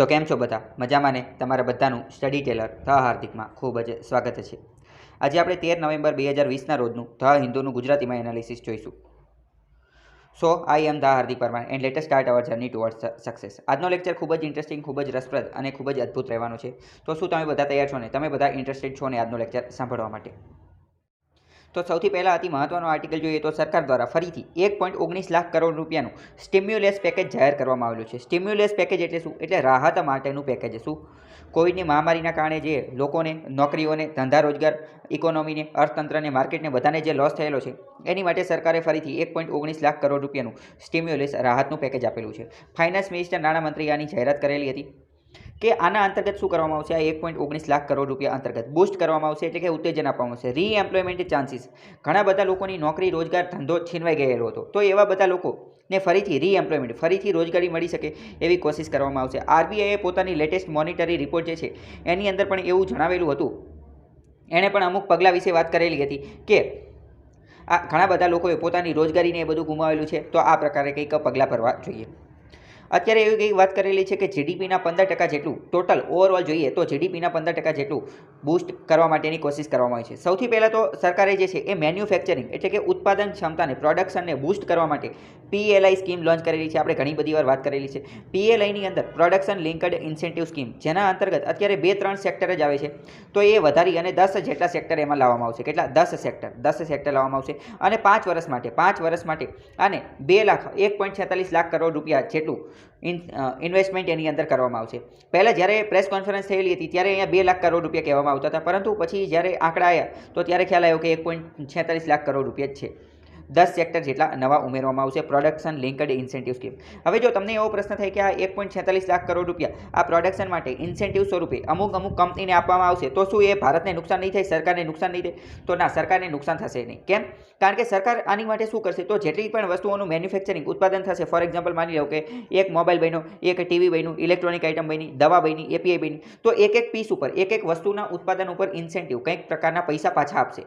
તો કેમ છો બધા મજામાં ને? તમારા બધાનું સ્ટડી ટેલર ધ હાર્દિકમાં ખૂબ જ સ્વાગત છે. આજે આપણે 13 નવેમ્બર 2020ના રોજનું ધ હિન્દુનું ગુજરાતીમાં એનાલિસિસ જોઈશું. So I am the Hardik Parmar and let us start our journey towards success. આજનો લેક્ચર ખૂબ જ ઇન્ટરેસ્ટિંગ, ખૂબ જ રસપ્રદ અને ખૂબ જ અદ્ભુત રહેવાનો છે. તો શું તમે બધા તૈયાર છો ને? તમે બધા ઇન્ટરેસ્ટેડ છો ને આજનો લેક્ચર સાંભળવા માટે? તો સૌથી પહેલાં અતિ મહત્વનો આર્ટિકલ જોઈએ તો સરકાર દ્વારા ફરીથી 1.19 લાખ કરોડ રૂપિયાનું સ્ટિમ્યુલસ પેકેજ જાહેર કરવામાં આવેલું છે. સ્ટિમ્યુલસ પેકેજ એટલે શું? એટલે રાહત માટેનું પેકેજ. શું? કોવિડની મહામારીના કારણે જે લોકોને, નોકરીઓને, ધંધા રોજગાર, ઇકોનોમીને, અર્થતંત્રને, માર્કેટને બધાને જે લોસ થયેલો છે એની માટે સરકારે ફરીથી 1.19 લાખ કરોડ રૂપિયાનું સ્ટિમ્યુલસ રાહતનું પેકેજ આપેલું છે. ફાઇનાન્સ મિનિસ્ટર નાણામંત્રી આની જાહેરાત કરેલી હતી કે આના અંતર્ગત શું કરવામાં આવશે? આ 1.19 લાખ કરોડ રૂપિયા અંતર્ગત બૂસ્ટ કરવામાં આવશે, એટલે કે ઉત્તેજન આપવામાં આવશે. રીએમ્પ્લોયમેન્ટ ચાન્સીસ, ઘણા બધા લોકોની નોકરી, રોજગાર, ધંધો છીનવાઈ ગયેલો હતો, તો એવા બધા લોકોને ફરીથી રીએમ્પ્લોયમેન્ટ, ફરીથી રોજગારી મળી શકે એવી કોશિશ કરવામાં આવશે. આરબીઆઈએ પોતાની લેટેસ્ટ મોનિટરી રિપોર્ટ જે છે એની અંદર પણ એવું જણાવેલું હતું, એણે પણ અમુક પગલાં વિશે વાત કરેલી હતી કે આ ઘણા બધા લોકોએ પોતાની રોજગારીને એ બધું ગુમાવેલું છે, તો આ પ્રકારે કંઈક પગલાં ભરવા જોઈએ. અત્યારે એવી કંઈક વાત કરેલી છે કે જીડીપીના 15% જેટલું ટોટલ ઓવરઓલ જોઈએ તો જીડીપીના 15% જેટલું બૂસ્ટ કરવા માટેની કોશિશ કરવામાં આવી છે. સૌથી પહેલાં તો સરકારે જે છે એ મેન્યુફેક્ચરિંગ એટલે કે ઉત્પાદન ક્ષમતાને, પ્રોડક્શનને બૂસ્ટ કરવા માટે પીએલઆઈ સ્કીમ લોન્ચ કરેલી છે. આપણે ઘણી બધી વાર વાત કરેલી છે. પીએલઆઈની અંદર પ્રોડક્શન લિંકડ ઇન્સેન્ટિવ સ્કીમ, જેના અંતર્ગત અત્યારે 2-3 સેક્ટર જ આવે છે, તો એ વધારી અને 10 જેટલા સેક્ટર એમાં લાવવામાં આવશે. કેટલા? 10 સેક્ટર લાવવામાં આવશે અને 5 વર્ષ માટે આને 1.46 લાખ કરોડ રૂપિયા જેટલું ઇન્વેસ્ટમેન્ટ એની અંદર કરવામાં આવશે. પહેલાં જ્યારે પ્રેસ કોન્ફરન્સ થયેલી હતી ત્યારે અહીંયા 2 લાખ કરોડ રૂપિયા કહેવામાં આવતા હતા, પરંતુ પછી જ્યારે આંકડા આવ્યા તો ત્યારે ખ્યાલ આવ્યો કે 1.46 લાખ કરોડ રૂપિયા જ છે. 10 સેક્ટર જેટલા નવા ઉમેરવામાં આવશે પ્રોડક્શન લિંકડ ઇન્સેન્ટિવ સ્કીમ. હવે જો તમને એવો પ્રશ્ન થાય કે આ 1.46 લાખ કરોડ રૂપિયા આ પ્રોડક્શન માટે ઇન્સેન્ટિવ સ્વરૂપે અમુક કંપનીને આપવામાં આવશે, તો શું એ ભારતને નુકસાન નહીં થાય, સરકારને નુકસાન નહીં થાય? તો ના, સરકારને નુકસાન થશે નહીં. કેમ? કારણ કે સરકાર આની માટે શું કરશે? તો જેટલી પણ વસ્તુઓનું મેન્યુફેક્ચરિંગ, ઉત્પાદન થશે, ફોર એક્ઝામ્પલ માની લો કે એક મોબાઈલ બન્યો, એક ટીવી બન્યું, ઇલેક્ટ્રોનિક આઇટમ બની, દવા બની, એપીઆઈ બની, તો એક પીસ ઉપર, એક વસ્તુના ઉત્પાદન ઉપર ઇન્સેન્ટિવ કંઈક પ્રકારના પૈસા પાછા આપશે.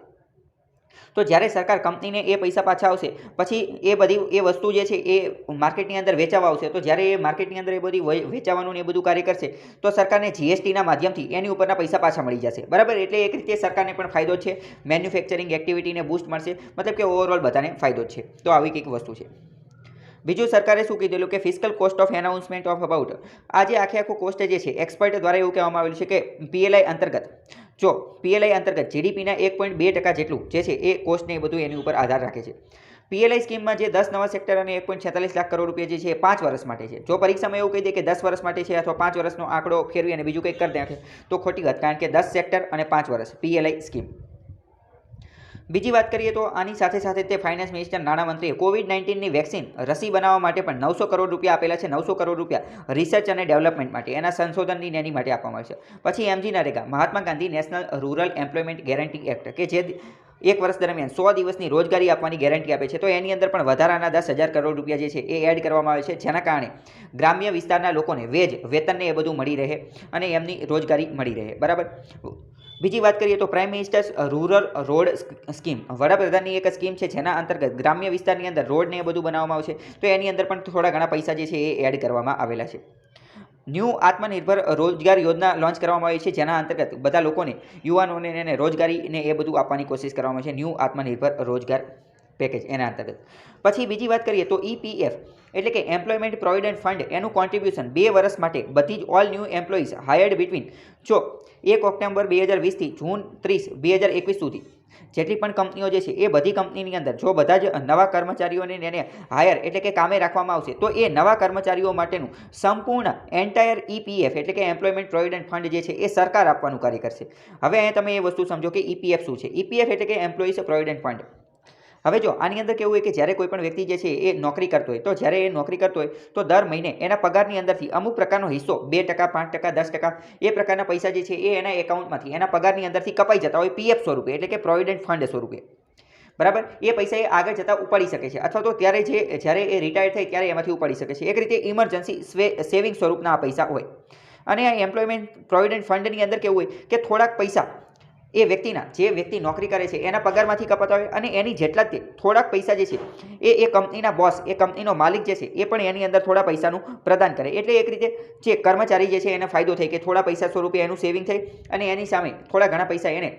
તો જ્યારે સરકાર કંપનીને એ પૈસા પાછા આવશે, પછી એ વસ્તુ જે છે એ માર્કેટની અંદર વેચાવા આવશે, તો જ્યારે એ માર્કેટની અંદર એ બધી વેચાવાનું ને એ બધું કાર્ય કરશે તો સરકારને જીએસટીના માધ્યમથી એની ઉપરના પૈસા પાછા મળી જશે. બરાબર? એટલે એક રીતે સરકારને પણ ફાયદો છે, મેન્યુફેક્ચરિંગ એક્ટિવિટીને બૂસ્ટ મળશે, મતલબ કે ઓવરઓલ બધાને ફાયદો છે. તો આવી કંઈક વસ્તુ છે. બીજું, સરકારે શું કીધેલું કે fiscal cost of announcement of about, આ જે આખું કોસ્ટ જે છે એક્સપર્ટ દ્વારા એવું કહેવામાં આવેલું છે કે પીએલઆઈ અંતર્ગત જીડીપીના 1.2% જેટલું જે છે એ કોસ્ટને એ બધું એની ઉપર આધાર રાખે છે. પીએલઆઈ સ્કીમમાં જે 10 નવા સેક્ટર અને 1.46 લાખ કરોડ રૂપિયા જે છે એ 5 વર્ષ માટે છે. જો પરીક્ષામાં એવું કહી દે કે 10 વર્ષ માટે છે અથવા 5 વર્ષનો આંકડો ફેરવી અને બીજું કંઈક કરી નાખે તો ખોટી વાત, કારણ કે 10 સેક્ટર અને 5 વર્ષ પીએલઆઈ સ્કીમ. બીજી વાત કરીએ તો આની સાથે તે ફાઇનાન્સ મિનિસ્ટર, નાણામંત્રીએ કોવિડ-19ની વેક્સિન રસી બનાવવા માટે પણ 900 કરોડ રૂપિયા આપેલા છે. 900 કરોડ રૂપિયા રિસર્ચ અને ડેવલપમેન્ટ માટે, એના સંશોધનની એની માટે આપવામાં આવશે. પછી MGNREGA, Mahatma Gandhi national rural employment guarantee act, કે જે એક વર્ષ દરમિયાન 100 દિવસની રોજગારી આપવાની ગેરંટી આપે છે, તો એની અંદર પણ વધારાના 10,000 કરોડ રૂપિયા જે છે એ એડ કરવામાં આવે છે, જેના કારણે ગ્રામ્ય વિસ્તારના લોકોને વેતનને એ બધું મળી રહે અને એમની રોજગારી મળી રહે. બરાબર? બીજી વાત કરીએ તો prime minister's rural road scheme, વડાપ્રધાનની એક સ્કીમ છે જેના અંતર્ગત ગ્રામ્ય વિસ્તારની અંદર રોડને એ બધું બનાવવામાં આવશે, તો એની અંદર પણ થોડા ઘણા પૈસા જે છે એ એડ કરવામાં આવેલા છે. ન્યૂ આત્મનિર્ભર રોજગાર યોજના લોન્ચ કરવામાં આવી છે, જેના અંતર્ગત બધા લોકોને, યુવાનોને રોજગારીને એ બધું આપવાની કોશિશ કરવામાં આવે છે. ન્યૂ આત્મનિર્ભર રોજગાર પેકેજ એના અંતર્ગત. પછી બીજી વાત કરીએ તો EPF એટલે કે એમ્પ્લોયમેન્ટ પ્રોવિડન્ટ ફંડ, એનું કોન્ટ્રીબ્યુશન 2 વર્ષ માટે બધી જ all new employees hired between 1 October 2020થી જૂન 30, 2021 સુધી જેટલી પણ કંપનીઓ જે છે એ બધી કંપનીની અંદર જો બધા જ નવા કર્મચારીઓને એને હાયર એટલે કે કામે રાખવામાં આવશે, તો એ નવા કર્મચારીઓ માટેનું સંપૂર્ણ એન્ટાયર EPF એટલે કે એમ્પ્લોયમેન્ટ પ્રોવિડન્ટ ફંડ જે છે એ સરકાર આપવાનું કાર્ય કરશે. હવે અહીંયા તમે એ વસ્તુ સમજો કે EPF શું છે. EPF એટલે કે એમ્પ્લોઈઝ પ્રોવિડન્ટ ફંડ. હવે જો આની અંદર કેવું હોય કે જ્યારે કોઈ પણ વ્યક્તિ જે છે એ નોકરી કરતો હોય, તો જ્યારે એ નોકરી કરતો હોય તો દર મહિને એના પગારની અંદરથી અમુક પ્રકારનો હિસ્સો 2%, 5%, 10% એ પ્રકારના પૈસા જે છે એ એના એકાઉન્ટમાંથી, એના પગારની અંદરથી કપાઈ જતા હોય PF સ્વરૂપે, એટલે કે પ્રોવિડન્ટ ફંડ સ્વરૂપે. બરાબર? એ પૈસા એ આગળ જતાં ઉપાડી શકે છે, અથવા તો જ્યારે એ રિટાયર થાય ત્યારે એમાંથી ઉપાડી શકે છે. એક રીતે ઇમરજન્સી સેવિંગ સ્વરૂપના આ પૈસા હોય. અને આ એમ્પ્લોયમેન્ટ પ્રોવિડન્ટ ફંડની અંદર કેવું હોય કે થોડાક પૈસા એ વ્યક્તિના જે વ્યક્તિ નોકરી કરે છે એના પગારમાંથી કપાતા હોય અને એની જેટલા તે થોડાક પૈસા જે છે એ કંપનીના બોસ, એ કંપનીનો માલિક જે છે એ પણ એની અંદર થોડા પૈસાનું પ્રદાન કરે. એટલે એક રીતે જે કર્મચારી જે છે એને ફાયદો થાય કે થોડા પૈસા સ્વરૂપે એનું સેવિંગ થાય અને એની સામે થોડા ઘણા પૈસા એને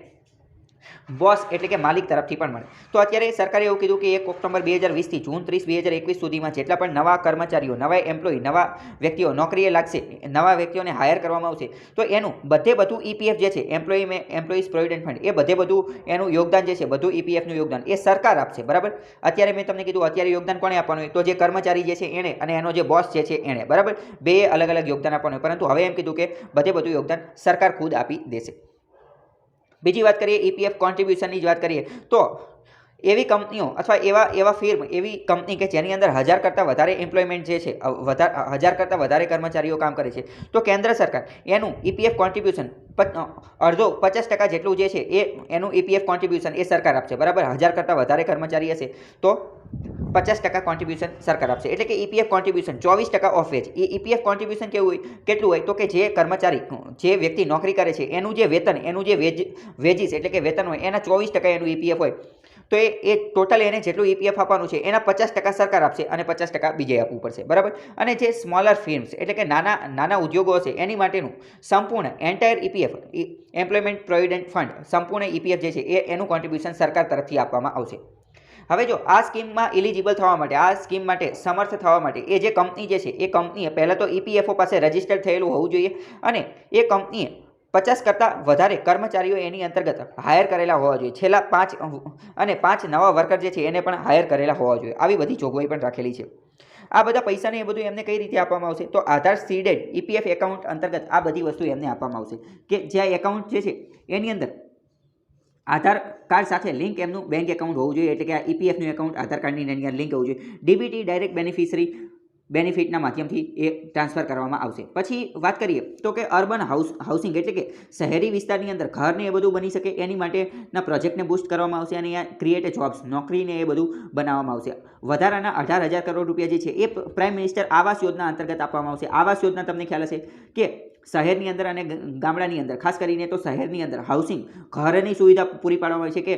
બોસ એટલે કે માલિક તરફથી પણ મળે. તો અત્યારે સરકારે એવું કીધું કે 1 ઓક્ટોબર 2020 જૂન 30, 2021 સુધીમાં જેટલા પણ નવા કર્મચારીઓ, નવા એમ્પ્લોય, નવા વ્યક્તિઓ નોકરીએ લાગશે, નવા વ્યક્તિઓને હાયર કરવામાં આવશે, તો એનું બધું EPF જે છે એમ્પ્લોઈઝ પ્રોવિડન્ટ ફંડ, એ બધું એનું યોગદાન જે છે બધું EPFનું યોગદાન એ સરકાર આપશે. બરાબર. અત્યારે મેં તમને કીધું અત્યારે યોગદાન કોણે આપવાનું હોય, તો જે કર્મચારી જે છે એણે અને એનો જે બોસ જે છે એણે. બરાબર. બે અલગ અલગ યોગદાન આપવાનું હોય, પરંતુ હવે એમ કીધું કે બધું યોગદાન સરકાર ખુદ આપી દેશે. બીજી વાત કરીએ EPF કોન્ટ્રીબ્યુશનની જ વાત કરીએ તો એવી કંપનીઓ અથવા એવા ફર્મ, એવી કંપની કે જેની અંદર 1000 કરતાં વધારે એમ્પ્લોયમેન્ટ જે છે, 1000 કરતાં વધારે કર્મચારીઓ કામ કરે છે, તો કેન્દ્ર સરકાર એનું EPF કોન્ટ્રીબ્યુશન અડધો 50% જેટલું જે છે એનું EPF કોન્ટ્રીબ્યુશન એ સરકાર આપશે. બરાબર. 1000 કરતાં વધારે કર્મચારી હશે તો 50% કોન્ટ્રીબ્યુશન સરકાર આપશે. એટલે કે EPF contribution 24% of veg. A EPF contribution કેટલું હોય તો કે જે કર્મચારી, જે વ્યક્તિ નોકરી કરે છે એનું જે વેતન, એનું જે વેજીસ એટલે કે વેતન હોય એના 24% એનું EPF હોય, તો એ ટોટલ એને જેટલું EPF આપવાનું છે એના 50% સરકાર આપશે અને 50% બીજે આપવું પડશે. બરાબર. અને જે સ્મોલર ફર્મ્સ એટલે કે નાના ઉદ્યોગો હશે એની માટેનું સંપૂર્ણ entire EPF, employment provident fund, સંપૂર્ણ EPF જે છે એનું કોન્ટ્રીબ્યુશન સરકાર તરફથી આપવામાં આવશે. હવે જો આ સ્કીમમાં એલિજિબલ થવા માટે, આ સ્કીમ માટે સમર્થ થવા માટે એ જે કંપની જે છે એ કંપનીએ પહેલાં તો EPFO પાસે રજિસ્ટર્ડ થયેલું હોવું જોઈએ અને એ કંપનીએ 50 કરતાં વધારે કર્મચારીઓ એની અંતર્ગત હાયર કરેલા હોવા જોઈએ. છેલ્લા 5 નવા વર્કર જે છે એને પણ હાયર કરેલા હોવા જોઈએ. આવી બધી જોગવાઈ પણ રાખેલી છે. આ બધા પૈસાને એ બધું એમને કઈ રીતે આપવામાં આવશે, તો આધાર સીડેડ EPF એકાઉન્ટ અંતર્ગત આ બધી વસ્તુ એમને આપવામાં આવશે કે જે એકાઉન્ટ જે છે એની અંદર આધાર કાર્ડ સાથે લિંક એમનું બેંક એકાઉન્ટ હોવું જોઈએ. એટલે કે આ EPFનું એકાઉન્ટ આધાર કાર્ડની અંદર લિંક હોવું જોઈએ. DBT ડાયરેક્ટ બેનિફિશરી બેનિફિટના માધ્યમથી એ ટ્રાન્સફર કરવામાં આવશે. પછી વાત કરીએ તો કે અર્બન હાઉસિંગ એટલે કે શહેરી વિસ્તારની અંદર ઘરને એ બધું બની શકે એની માટેના પ્રોજેક્ટને બૂસ્ટ કરવામાં આવશે અને અહીંયા ક્રિએટ જોબ્સ, નોકરીને એ બધું બનાવવામાં આવશે. વધારાના 18,000 કરોડ રૂપિયા જે છે એ પ્રાઇમ મિનિસ્ટર આવાસ યોજના અંતર્ગત આપવામાં આવશે. આવાસ યોજના તમને ખ્યાલ હશે કે શહેરની અંદર અને ગામડાની અંદર, ખાસ કરીને તો શહેરની અંદર હાઉસિંગ, ઘરની સુવિધા પૂરી પાડવામાં આવે છે કે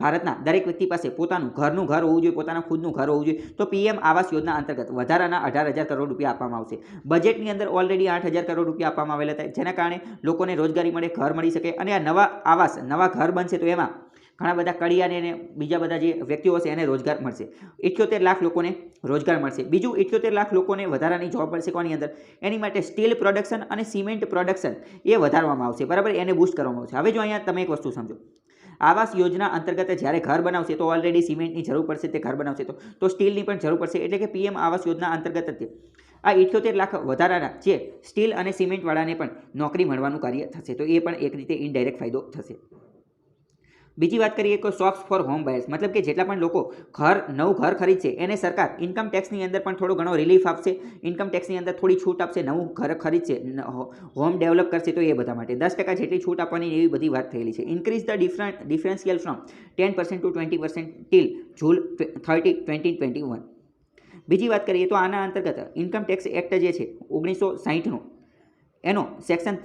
ભારતના દરેક વ્યક્તિ પાસે પોતાનું ઘરનું ઘર હોવું જોઈએ, પોતાનું ખુદનું ઘર હોવું જોઈએ. તો PM આવાસ યોજના અંતર્ગત વધારાના 18,000 કરોડ રૂપિયા આપવામાં આવશે. બજેટની અંદર ઓલરેડી 8,000 કરોડ રૂપિયા આપવામાં આવેલા હતા, જેના કારણે લોકોને રોજગારી મળે, ઘર મળી શકે અને આ નવા ઘર બનશે તો એમાં ઘણા બધા કડિયાને અને બીજા બધા જે વ્યક્તિઓ હશે એને રોજગાર મળશે. 78 લાખ લોકોને રોજગાર મળશે. બીજું 78 લાખ લોકોને વધારાની જોબ મળશે કોની અંદર, એની માટે સ્ટીલ પ્રોડક્શન અને સિમેન્ટ પ્રોડક્શન એ વધારવામાં આવશે. બરાબર. એને બૂસ્ટ કરવામાં આવશે. હવે જો અહીંયા તમે એક વસ્તુ સમજો, આવાસ યોજના અંતર્ગત જ્યારે ઘર બનાવશે તો ઓલરેડી સિમેન્ટની જરૂર પડશે, તે ઘર બનાવશે તો સ્ટીલની પણ જરૂર પડશે. એટલે કે PM આવાસ યોજના અંતર્ગત જ આ 78 લાખ વધારાના જે સ્ટીલ અને સિમેન્ટવાળાને પણ નોકરી મળવાનું કાર્ય થશે. તો એ પણ એક રીતે ઇનડાયરેક્ટ ફાયદો થશે. બીજી વાત કરીએ તો શોપ્સ ફોર હોમ બાયર્સ, મતલબ કે જેટલા પણ લોકો નવું ઘર ખરીદશે એને સરકાર ઇન્કમ ટેક્સની અંદર પણ થોડો ઘણો રિલીફ આપશે, ઇન્કમ ટેક્સની અંદર થોડી છૂટ આપશે. નવું ઘર ખરીદશે, હોમ ડેવલપ કરશે તો એ બધા માટે 10% જેટલી છૂટ આપવાની એવી બધી વાત થયેલી છે. Increase the differential from 10% to 20% till June 30, 2021. બીજી વાત કરીએ તો આના અંતર્ગત ઇન્કમ ટેક્સ એક્ટ જે છે 1960નો એનો સેક્શન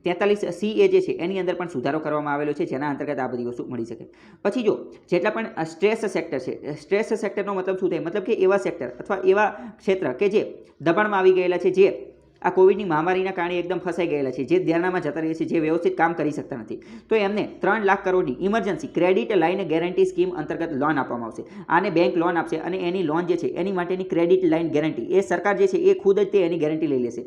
43C જે છે એની અંદર પણ સુધારો કરવામાં આવેલો છે, જેના અંતર્ગત આ બધી વસ્તુ મળી શકે. પછી જો જેટલા પણ સ્ટ્રેસ સેક્ટર છે, સ્ટ્રેસ સેક્ટરનો મતલબ શું થાય, મતલબ કે એવા સેક્ટર અથવા એવા ક્ષેત્ર કે જે દબાણમાં આવી ગયેલા છે, જે આ કોવિડની મહામારીના કારણે એકદમ ફસાઈ ગયેલા છે, જે ધ્યાનમાં જતા રહે છે, જે વ્યવસ્થિત કામ કરી શકતા નથી, તો એમને 3 લાખ કરોડની emergency credit line guarantee scheme અંતર્ગત લોન આપવામાં આવશે. આને બેંક લોન આપશે અને એની લોન જે છે એની માટેની ક્રેડિટ લાઇન ગેરંટી એ સરકાર જે છે એ ખુદ જ એની ગેરંટી લઈ લેશે.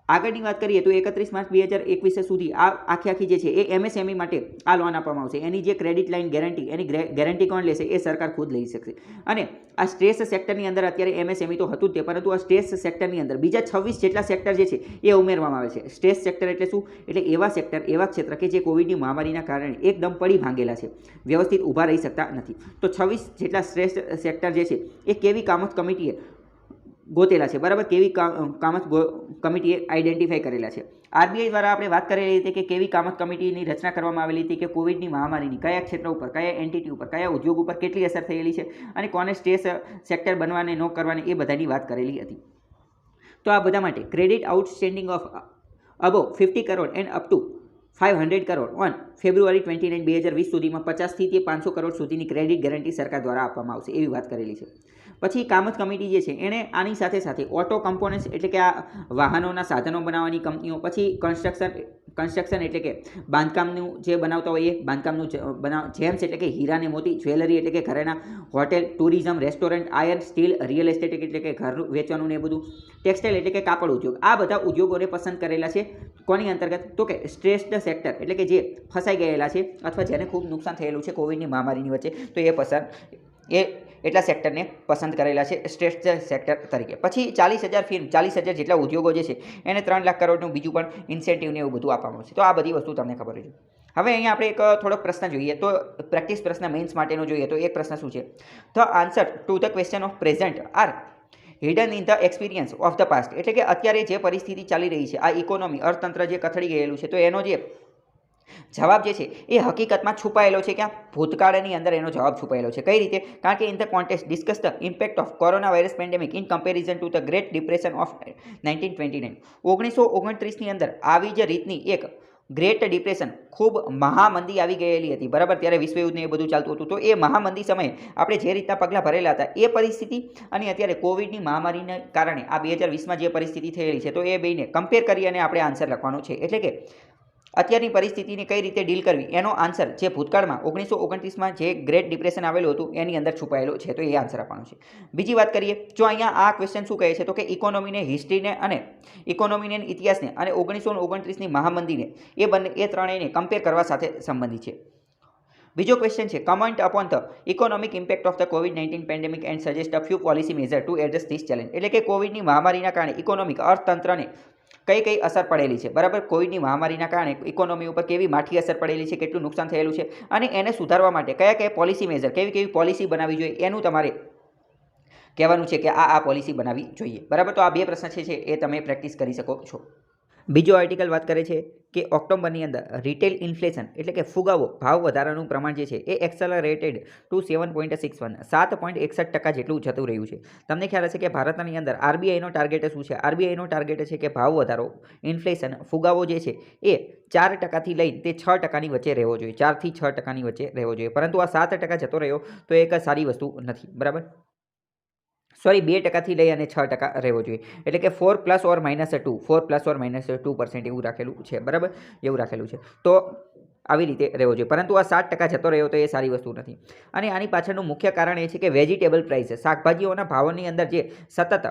આગળની વાત કરીએ તો 31 માર્ચ 2021 સુધી આ આખી જે છે એ MSME માટે આ લોન આપવામાં આવશે. એની જે ક્રેડિટ લાઇન ગેરંટી, એની ગેરંટી કોણ લેશે, એ સરકાર ખુદ લઈ શકશે. અને આ સ્ટ્રેસ સેક્ટરની અંદર અત્યારે MSME તો હતું જ તે, પરંતુ આ સ્ટ્રેસ સેક્ટરની અંદર બીજા 26 જેટલા સેક્ટર જે છે એ ઉમેરવામાં આવે છે. સ્ટ્રેસ સેક્ટર એટલે શું, એટલે એવા સેક્ટર, એવા ક્ષેત્ર કે જે કોવિડની મહામારીના કારણે એકદમ પડી ભાંગેલા છે, વ્યવસ્થિત ઊભા રહી શકતા નથી. તો 26 જેટલા સ્ટ્રેસ સેક્ટર જે છે એ કેવી કામત કમિટીએ ગોતેલા છે. બરાબર. કેવી કામત કમિટીએ આઈડેન્ટિફાઈ કરેલા છે. RBI દ્વારા આપણે વાત કરેલી હતી કે કેવી કામત કમિટીની રચના કરવામાં આવેલી હતી કે કોવિડની મહામારીની કયા ક્ષેત્ર ઉપર, કયા એન્ટિટી ઉપર, કયા ઉદ્યોગ ઉપર કેટલી અસર થયેલી છે અને કોને સ્ટ્રેસ સેક્ટર બનવાને ન કરવાને એ બધાની વાત કરેલી હતી. તો આ બધા માટે credit outstanding of above 50 crore and up to 500 crore on February 29, 2020 સુધીમાં 50થી તે 500 કરોડ સુધીની ક્રેડિટ ગેરંટી સરકાર દ્વારા આપવામાં આવશે એવી વાત કરેલી છે. પછી કામત કમિટી જે છે એણે આની સાથે સાથે ઓટો કમ્પોનન્ટ્સ એટલે કે આ વાહનોના સાધનો બનાવવાની કંપનીઓ, પછી કન્સ્ટ્રક્શન એટલે કે બાંધકામનું જે બનાવતા હોય એ બાંધકામનું જેમ્સ એટલે કે હીરા ને મોતી, જ્વેલરી એટલે કે ઘરેણા, hotel, tourism, restaurant, iron, steel, real estate એટલે કે ઘર વેચવાનું ને એ બધું, ટેક્સટાઇલ એટલે કે કાપડ ઉદ્યોગ, આ બધા ઉદ્યોગોને પસંદ કરેલા છે. કોની અંતર્ગત? તો કે સ્ટ્રેસ્ડ સેક્ટર એટલે કે જે ફસાઈ ગયેલા છે અથવા જેને ખૂબ નુકસાન થયેલું છે કોવિડની મહામારીની વચ્ચે, તો એટલા સેક્ટરને પસંદ કરેલા છે સ્ટ્રેસ્ડ સેક્ટર તરીકે. પછી 40,000 જેટલા ઉદ્યોગો જે છે એને 3 લાખ કરોડનું બીજું પણ ઇન્સેન્ટિવ ને એવું બધું આપવામાં આવશે. તો આ બધી વસ્તુ તમને ખબર છે. હવે અહીંયા આપણે એક થોડોક પ્રશ્ન જોઈએ તો પ્રેક્ટિસ પ્રશ્ન મેઇન્સ માટેનો જોઈએ તો એક પ્રશ્ન શું છે? The answer to the question of present are hidden in the experience of the past એટલે કે અત્યારે જે પરિસ્થિતિ ચાલી રહી છે, આ ઇકોનોમી અર્થતંત્ર જે કથળી ગયેલું છે, તો એનો જે જવાબ જે છે એ હકીકતમાં છુપાયેલો છે. ક્યાં? ભૂતકાળની અંદર એનો જવાબ છુપાયેલો છે. કઈ રીતે? કારણ કે in the context discuss the impact of corona virus pandemic in comparison to the great depression of 1929. 1929ની અંદર આવી જ રીતની એક ગ્રેટ ડિપ્રેશન, ખૂબ મહામંદી આવી ગયેલી હતી, બરાબર? ત્યારે વિશ્વયુદ્ધને એ બધું ચાલતું હતું. તો એ મહામંદી સમયે આપણે જે રીતના પગલાં ભરેલા હતા એ પરિસ્થિતિ અને અત્યારે કોવિડની મહામારીને કારણે આ 2020માં જે પરિસ્થિતિ થયેલી છે, તો એ બેને કમ્પેર કરી અને આપણે આન્સર લખવાનો છે. એટલે કે અત્યારની પરિસ્થિતિને કઈ રીતે ડીલ કરવી એનો આન્સર જે ભૂતકાળમાં 1929માં જે ગ્રેટ ડિપ્રેશન આવેલું હતું એની અંદર છુપાયેલો છે, તો એ આન્સર આપવાનો છે. બીજી વાત કરીએ, જો અહીંયા આ ક્વેશ્ચન શું કહે છે તો કે ઇકોનોમીને, હિસ્ટ્રીને અને ઇતિહાસને અને 1929ની મહામંદીને એ ત્રણેયને કમ્પેર કરવા સાથે સંબંધિત છે. બીજો ક્વેશ્ચન છે, comment upon the economic impact of the COVID-19 pandemic and suggest a few policy measure to address this challenge એટલે કે કોવિડની મહામારીના કારણે ઇકોનોમિક અર્થતંત્રને કઈ અસર પડેલી છે, બરાબર? કોવિડની મહામારીના કારણે ઇકોનોમી ઉપર કેવી માઠી અસર પડેલી છે, કેટલું નુકસાન થયેલું છે અને એને સુધારવા માટે કયા પોલિસી મેઝર, કેવી પોલિસી બનાવવી જોઈએ એનું તમારે કહેવાનું છે કે આ પોલિસી બનાવવી જોઈએ, બરાબર? તો આ બે પ્રશ્ન છે એ તમે પ્રેક્ટિસ કરી શકો છો. બીજો આર્ટિકલ વાત કરે છે કે ઓક્ટોબરની અંદર રિટેલ ઇન્ફ્લેશન એટલે કે ફુગાવો ભાવ વધારાનું પ્રમાણ જે છે એ એક્સેલરેટેડ ટુ 7.61 7.61% જેટલું જતું રહ્યું છે. તમને ખ્યાલ હશે કે ભારતની અંદર આરબીઆઈનો ટાર્ગેટ શું છે? આરબીઆઈનો ટાર્ગેટ છે કે ભાવ વધારો, ઇન્ફ્લેશન, ફુગાવો જે છે એ 4%થી લઈને તે 6%ની વચ્ચે રહેવો જોઈએ, 4થી 6%ની વચ્ચે રહેવો જોઈએ. પરંતુ આ 7% જતો રહ્યો તો એક સારી વસ્તુ નથી, બરાબર? સોરી, 2%થી લઈ અને 6% રહેવો જોઈએ. એટલે કે 4 + or -2 4 + or -2% એવું રાખેલું છે, બરાબર? એવું રાખેલું છે. તો આવી રીતે રહેવો જોઈએ. પરંતુ આ 7% જતો રહ્યો તો એ સારી વસ્તુ નથી. અને આની પાછળનું મુખ્ય કારણ એ છે કે વેજીટેબલ પ્રાઇસ, શાકભાજીઓના ભાવોની અંદર જે સતત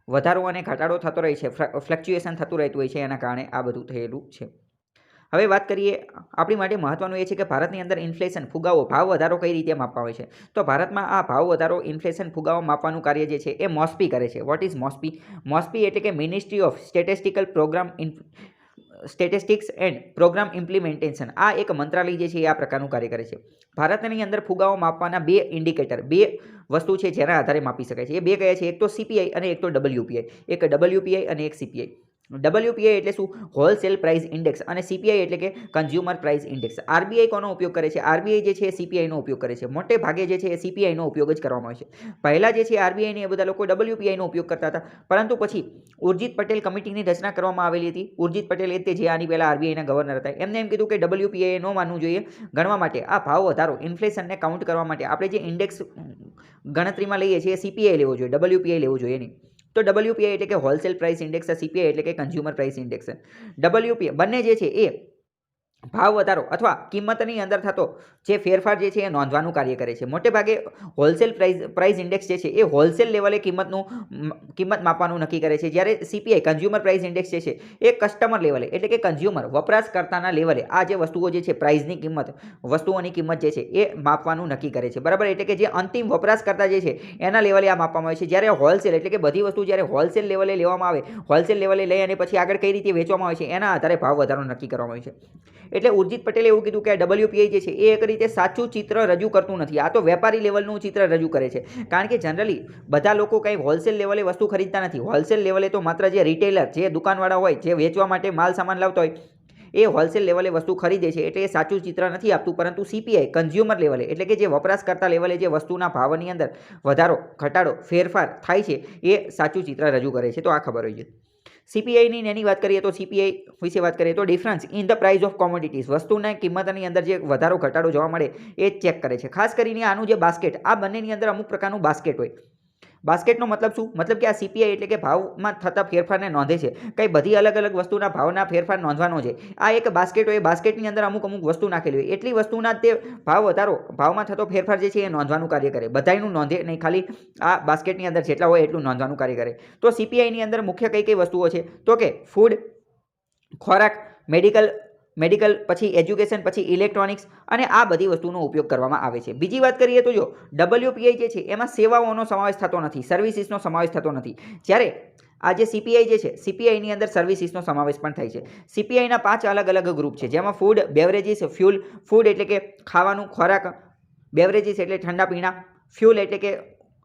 વધારો અને ઘટાડો થતો રહે છે, ફ્લક્ચ્યુએશન થતું રહેતું હોય છે, એના કારણે આ બધું થયેલું છે. હવે વાત કરીએ, આપણી માટે મહત્વનું એ છે કે ભારતની અંદર ઇન્ફ્લેશન, ફુગાવો, ભાવ વધારો કઈ રીતે માપવા હોય છે. તો ભારતમાં આ ભાવ વધારો, ઇન્ફ્લેશન, ફુગાવો માપવાનું કાર્ય જે છે એ મોસ્પી કરે છે. What is મોસ્પી? મોસ્પી એટલે કે ministry of statistics and programme implementation. આ એક મંત્રાલય જે છે એ આ પ્રકારનું કાર્ય કરે છે. ભારતની અંદર ફુગાવો માપવાના બે ઇન્ડિકેટર, બે વસ્તુ છે જેના આધારે માપી શકાય છે. એ બે કયા છે? એક તો CPI અને એક તો WPI. એક WPI અને એક CPI. WPI એટલે શું? Wholesale price index. અને CPI એટલે કે કન્ઝ્યુમર પ્રાઇસ ઇન્ડેક્સ. આરબીઆઈ કોનો ઉપયોગ કરે છે? આરબીઆઈ જે છે એ CPI નો ઉપયોગ કરે છે. મોટે ભાગે જે છે એ CPI નો ઉપયોગ જ કરવામાં આવે છે. પહેલાં જે છે આરબીઆઈ ને એ બધા લોકો WPI નો ઉપયોગ કરતા હતા, પરંતુ પછી ઉર્જિત પટેલ કમિટીની રચના કરવામાં આવેલી હતી. ઉર્જિત પટેલ એ તે જે આની પહેલાં આરબીઆઈના ગવર્નર હતા, એમને એમ કીધું કે WPI નો માનવું જોઈએ. ગણવા માટે આ ભાવ વધારો, ઇન્ફ્લેશનને કાઉન્ટ કરવા માટે આપણે જે ઇન્ડેક્સ ગણતરીમાં લઈએ છીએ એ CPI લેવો જોઈએ, WPI લેવું જોઈએ નહીં. તો WPI એટલે કે હોલસેલ પ્રાઇસ ઇન્ડેક્સ, CPI એટલે કે કન્ઝ્યુમર પ્રાઇસ ઇન્ડેક્સ. WPI બંને જે છે એ ભાવ વધારો અથવા કિંમતની અંદર થતો જે ફેરફાર જે છે એ નોંધવાનું કાર્ય કરે છે. મોટે ભાગે હોલસેલ પ્રાઇસ ઇન્ડેક્સ જે છે એ હોલસેલ લેવલે કિંમત માપવાનું નક્કી કરે છે. જ્યારે CPI કન્ઝ્યુમર પ્રાઇસ ઇન્ડેક્સ જે છે એ કસ્ટમર લેવલે એટલે કે કન્ઝ્યુમર, વપરાશકર્તાના લેવલે આ જે વસ્તુઓ જે છે પ્રાઇસની કિંમત, વસ્તુઓની કિંમત જે છે એ માપવાનું નક્કી કરે છે, બરાબર? એટલે કે જે અંતિમ વપરાશકર્તા જે છે એના લેવલે આ માપવામાં આવે છે. જ્યારે હોલસેલ એટલે કે બધી વસ્તુ જ્યારે હોલસેલ લેવલે લેવામાં આવે, હોલસેલ લેવલે લઈ અને પછી આગળ કઈ રીતે વેચવામાં આવે છે એના આધારે ભાવ વધારો નક્કી કરવામાં આવે છે. એટલે ઉર્જિત પટેલે એવું કીધું કે આ WPI જે છે એ એક રીતે સાચું ચિત્ર રજૂ કરતું નથી. આ તો વેપારી લેવલનું ચિત્ર રજૂ કરે છે. કારણ કે જનરલી બધા લોકો કંઈ હોલસેલ લેવલે વસ્તુ ખરીદતા નથી. હોલસેલ લેવલે તો માત્ર જે રિટેલર, જે દુકાનવાળા હોય, જે વેચવા માટે માલ સામાન લાવતા હોય, એ હોલસેલ લેવલે વસ્તુ ખરીદે છે. એટલે એ સાચું ચિત્ર નથી આપતું. પરંતુ CPI કન્ઝ્યુમર લેવલે એટલે કે જે વપરાશકર્તા લેવલે જે વસ્તુના ભાવની અંદર વધારો, ઘટાડો, ફેરફાર થાય છે એ સાચું ચિત્ર રજૂ કરે છે. તો આ ખબર હોય છે. સીપીઆઈની એની વાત કરીએ તો સીપીઆઈ વિશે વાત કરીએ તો difference in the price of commodities, વસ્તુના કિંમતની અંદર જે વધારો ઘટાડો જોવા મળે એ ચેક કરે છે. ખાસ કરીને આનું જે બાસ્કેટ, આ બંનેની અંદર અમુક પ્રકારનું બાસ્કેટ હોય. બાસ્કેટનો મતલબ શું? મતલબ કે આ સીપીઆઈ એટલે કે ભાવમાં થતા ફેરફારને નોંધે છે. કંઈ બધી અલગ અલગ વસ્તુના ભાવના ફેરફાર નોંધવાનો છે. આ એક બાસ્કેટ હોય, બાસ્કેટની અંદર અમુક વસ્તુ નાખેલી હોય, એટલી વસ્તુના તે ભાવ વધારો, ભાવમાં થતો ફેરફાર જે છે એ નોંધવાનું કાર્ય કરે. બધાયનું નોંધે નહીં, ખાલી આ બાસ્કેટની અંદર જેટલા હોય એટલું નોંધવાનું કાર્ય કરે. તો સીપીઆઈની અંદર મુખ્ય કઈ કઈ વસ્તુઓ છે? તો કે ફૂડ, ખોરાક, મેડિકલ, પછી એજ્યુકેશન, પછી ઇલેક્ટ્રોનિક્સ, અને આ બધી વસ્તુનો ઉપયોગ કરવામાં આવે છે. બીજી વાત કરીએ તો જો WPI જે છે એમાં સેવાઓનો સમાવેશ થતો નથી, સર્વિસીસનો સમાવેશ થતો નથી. જ્યારે આ જે સીપીઆઈ જે છે, સીપીઆઈની અંદર સર્વિસીસનો સમાવેશ પણ થાય છે. સીપીઆઈના 5 અલગ અલગ ગ્રુપ છે, જેમાં ફૂડ, બેવરેજીસ, ફ્યુલ, ફૂડ એટલે કે ખાવાનું, ખોરાક, બેવરેજીસ એટલે ઠંડા પીણા, ફ્યુલ એટલે કે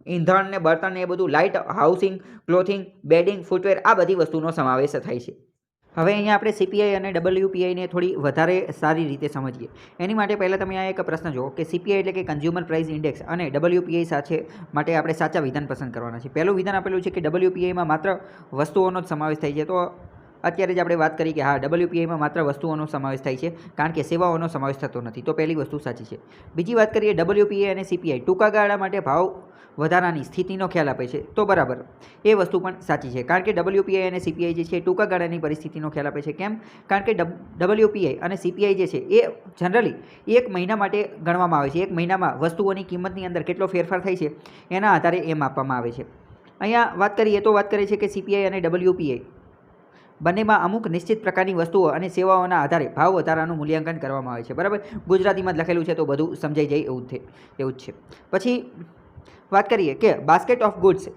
ઈંધણ ને બળતણ ને એ બધું, light, housing, clothing, bedding, footwear, આ બધી વસ્તુનો સમાવેશ થાય છે. હવે અહીંયા આપણે સીપીઆઈ અને WPIને થોડી વધારે સારી રીતે સમજીએ. એની માટે પહેલાં તમે આ એક પ્રશ્ન જુઓ કે સીપીઆઈ એટલે કે કન્ઝ્યુમર પ્રાઇસ ઇન્ડેક્સ અને WPI સાથે માટે આપણે સાચા વિધાન પસંદ કરવાના છે. પહેલું વિધાન આપેલું છે કે WPIમાં માત્ર વસ્તુઓનો જ સમાવેશ થાય છે. તો અત્યારે જ આપણે વાત કરી કે હા, WPIમાં માત્ર વસ્તુઓનો સમાવેશ થાય છે, કારણ કે સેવાઓનો સમાવેશ થતો નથી. તો પહેલી વસ્તુ સાચી છે. બીજી વાત કરીએ, WPI અને સીપીઆઈ ટૂંકા ગાળા માટે ભાવ વધારાની સ્થિતિનો ખ્યાલ આપે છે. તો બરાબર, એ વસ્તુ પણ સાચી છે, કારણ કે WPI અને સીપીઆઈ જે છે ટૂંકા ગાળાની પરિસ્થિતિનો ખ્યાલ આપે છે. કેમ? કારણ કે WPI અને સીપીઆઈ જે છે એ જનરલી 1 મહિના માટે ગણવામાં આવે છે. 1 મહિનામાં વસ્તુઓની કિંમતની અંદર કેટલો ફેરફાર થાય છે એના આધારે એ માપવામાં આવે છે. અહીંયા વાત કરીએ તો વાત કરે છે કે સીપીઆઈ અને WPI બંનેમાં અમુક નિશ્ચિત પ્રકારની વસ્તુઓ અને સેવાઓના આધારે ભાવ વધારાનું મૂલ્યાંકન કરવામાં આવે છે. બરાબર, ગુજરાતીમાં જ લખેલું છે તો બધું સમજાઈ જાય એવું જ છે. પછી વાત કરીએ કે basket of goods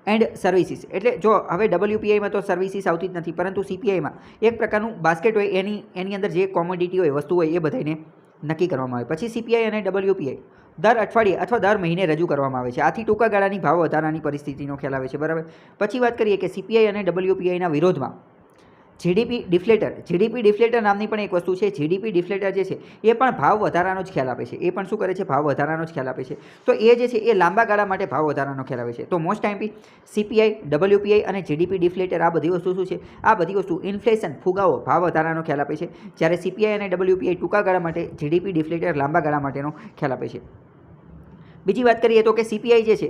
and services, એટલે જો હવે WPIમાં તો સર્વિસીસ આવતી જ નથી, પરંતુ સીપીઆઈમાં એક પ્રકારનું બાસ્કેટ હોય, એની અંદર જે કોમોડિટી હોય, વસ્તુ હોય, એ બધાને નક્કી કરવામાં આવે. પછી સીપીઆઈ અને WPI દર અઠવાડિયે અથવા દર મહિને રજૂ કરવામાં આવે છે. આથી ટૂંકા ગાળાની ભાવ વધારાની પરિસ્થિતિનો ખ્યાલ આવે છે. બરાબર. પછી વાત કરીએ કે સીપીઆઈ અને WPIના વિરોધમાં જીડીપી ડિફ્લેટર નામની પણ એક વસ્તુ છે. જીડીપી ડિફ્લેટર જે છે એ પણ ભાવ વધારાનો જ ખ્યાલ આપે છે. એ પણ શું કરે છે? ભાવ વધારાનો જ ખ્યાલ આપે છે. તો એ જે છે એ લાંબા ગાળા માટે ભાવ વધારાનો ખ્યાલ આવે છે. તો મોસ્ટ ટાઈમ સીપીઆઈ, WPI અને જીડીપી ડિફ્લેટર આ બધી વસ્તુ શું છે? આ બધી વસ્તુ ઇન્ફ્લેશન, ફુગાવો, ભાવ વધારાનો ખ્યાલ આપે છે. જ્યારે સીપીઆઈ અને WPI ટૂંકા ગાળા માટે, જીડીપી ડિફ્લેટર લાંબા ગાળા માટેનો ખ્યાલ આપે છે. બીજી વાત કરીએ તો કે સીપીઆઈ જે છે,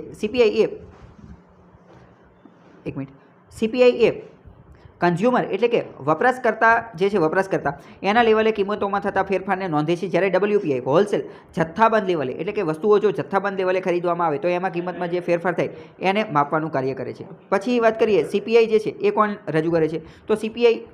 સીપીઆઈ એ કન્ઝ્યુમર એટલે કે વપરાશકર્તા જે છે, વપરાશકર્તા એના લેવલે કિંમતોમાં થતા ફેરફારને નોંધે છે. જ્યારે WPI હોલસેલ, જથ્થાબંધ લેવલે, એટલે કે વસ્તુઓ જો જથ્થાબંધ લેવલે ખરીદવામાં આવે તો એમાં કિંમતમાં જે ફેરફાર થાય એને માપવાનું કાર્ય કરે છે. પછી વાત કરીએ સીપીઆઈ જે છે એ કોણ રજૂ કરે છે? તો સીપીઆઈ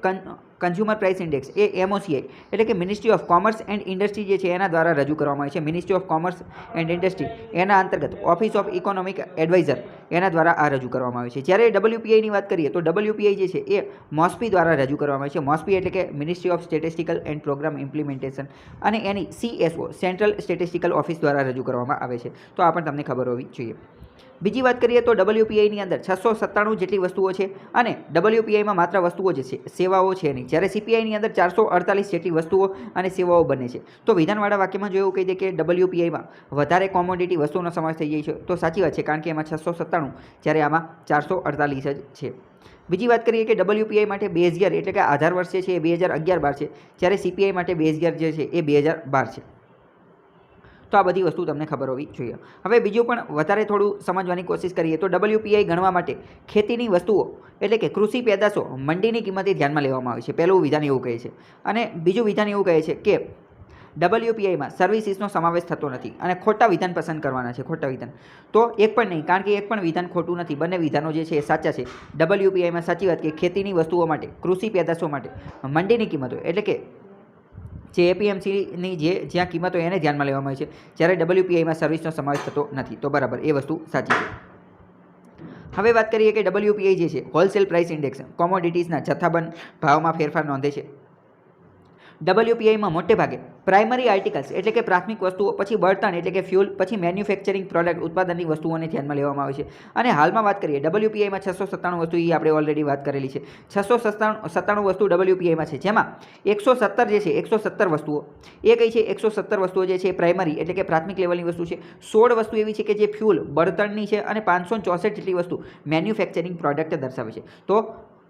કન્ઝ્યુમર પ્રાઇસ ઇન્ડેક્સ એ MOCI એટલે કે ministry of commerce and industry જે છે એના દ્વારા રજૂ કરવામાં આવે છે. Ministry of commerce and industry એના અંતર્ગત ઓફિસ ઓફ ઇકોનોમિક એડવાઇઝર એના દ્વારા આ રજૂ કરવામાં આવે છે. જ્યારે WPIની વાત કરીએ તો WPI જે છે એ MOSPI દ્વારા રજૂ કરવામાં આવે છે. MOSPI એટલે કે ministry of statistical and programme implementation, અને એની CSO સેન્ટ્રલ સ્ટેટિસ્ટિકલ ઓફિસ દ્વારા રજૂ કરવામાં આવે છે. તો આ પણ તમને ખબર હોવી જોઈએ. બીજી વાત કરીએ તો WPIની અંદર 697 જેટલી વસ્તુઓ છે, અને WPIમાં માત્ર વસ્તુઓ જ છે, સેવાઓ છે નહીં. જ્યારે સીપીઆઈની અંદર 448 જેટલી વસ્તુઓ અને સેવાઓ બને છે. તો વિધાનવાળા વાક્યમાં જો એવું કહી દે કે WPIમાં વધારે કોમોડિટી વસ્તુનો સમાવેશ થઈ જાય છે, તો સાચી વાત છે, કારણ કે એમાં 697 જ્યારે આમાં 448 જ છે. બીજી વાત કરીએ કે WPI માટે બેઝ યર એટલે કે આધાર વર્ષ જે છે એ 2011-12 છે, જ્યારે સીપીઆઈ માટે બેઝ યર જે છે એ 2012 છે. તો આ બધી વસ્તુ તમને ખબર હોવી જોઈએ. હવે બીજું પણ વધારે થોડું સમજવાની કોશિશ કરીએ તો WPI ગણવા માટે ખેતીની વસ્તુઓ એટલે કે કૃષિ પેદાશો મંડીની કિંમતે ધ્યાનમાં લેવામાં આવે છે. પહેલું વિધાન એવું કહે છે. અને બીજું વિધાન એવું કહે છે કે WPIમાં સર્વિસીસનો સમાવેશ થતો નથી, અને ખોટા વિધાન પસંદ કરવાના છે. ખોટા વિધાન તો એક પણ નહીં, કારણ કે એક પણ વિધાન ખોટું નથી. બંને વિધાનો જે છે એ સાચા છે. WPIમાં સાચી વાત કે ખેતીની વસ્તુઓ માટે, કૃષિ પેદાશો માટે મંડીની કિંમતો એટલે કે જે APMCની જ્યાં કિંમત હોય એને ધ્યાનમાં લેવામાં આવે છે, જ્યારે WPIમાં સર્વિસનો સમાવેશ થતો નથી. તો બરાબર, એ વસ્તુ સાચી છે. હવે વાત કરીએ કે WPI જે છે હોલસેલ પ્રાઇસ ઇન્ડેક્સ કોમોડિટીઝના જથ્થાબંધ ભાવમાં ફેરફાર નોંધે છે. WPIમાં મોટે ભાગે પ્રાઇમરી આર્ટિકલ્સ એટલે કે પ્રાથમિક વસ્તુઓ, પછી બળતણ એટલે કે ફ્યુલ, પછી મેન્યુફેક્ચરિંગ પ્રોડક્ટ ઉત્પાદનની વસ્તુઓને ધ્યાનમાં લેવામાં આવે છે. અને હાલમાં વાત કરીએ WPIમાં 697 વસ્તુ, એ આપણે ઓલરેડી વાત કરેલી છે. 697 વસ્તુ WPIમાં છે, જેમાં 117 જે છે 117 વસ્તુઓ એ કઈ છે? 117 વસ્તુઓ જે છે પ્રાઇમરી એટલે કે પ્રાથમિક લેવલની વસ્તુ છે. 16 વસ્તુ એવી છે કે જે ફ્યુલ બળતણની છે, અને 564 જેટલી વસ્તુ મેન્યુફેક્ચરિંગ પ્રોડક્ટ દર્શાવે છે. તો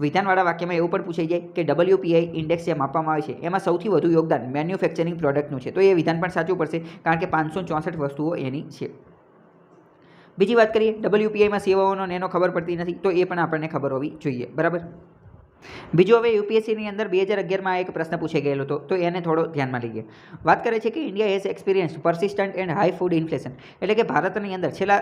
વિધાનવાળા વાક્યમાં એવું પણ પૂછાઈ જાય કે WPI ઇન્ડેક્સ જે માપવામાં આવે છે એમાં સૌથી વધુ યોગદાન મેન્યુફેક્ચરિંગ પ્રોડક્ટનું છે. તો એ વિધાન પણ સાચું પડશે કારણ કે 564 વસ્તુઓ એની છે. બીજી વાત કરીએ, WPIમાં સેવાઓનો નેનો ખબર પડતી નથી, તો એ પણ આપણને ખબર હોવી જોઈએ. બરાબર. બીજું હવે યુપીએસસીની અંદર 2011માં એક પ્રશ્ન પૂછાઈ ગયેલો હતો, તો એને થોડો ધ્યાનમાં લઈએ. વાત કરે છે કે India has experience persistent and high food inflation, એટલે કે ભારતની અંદર છેલ્લા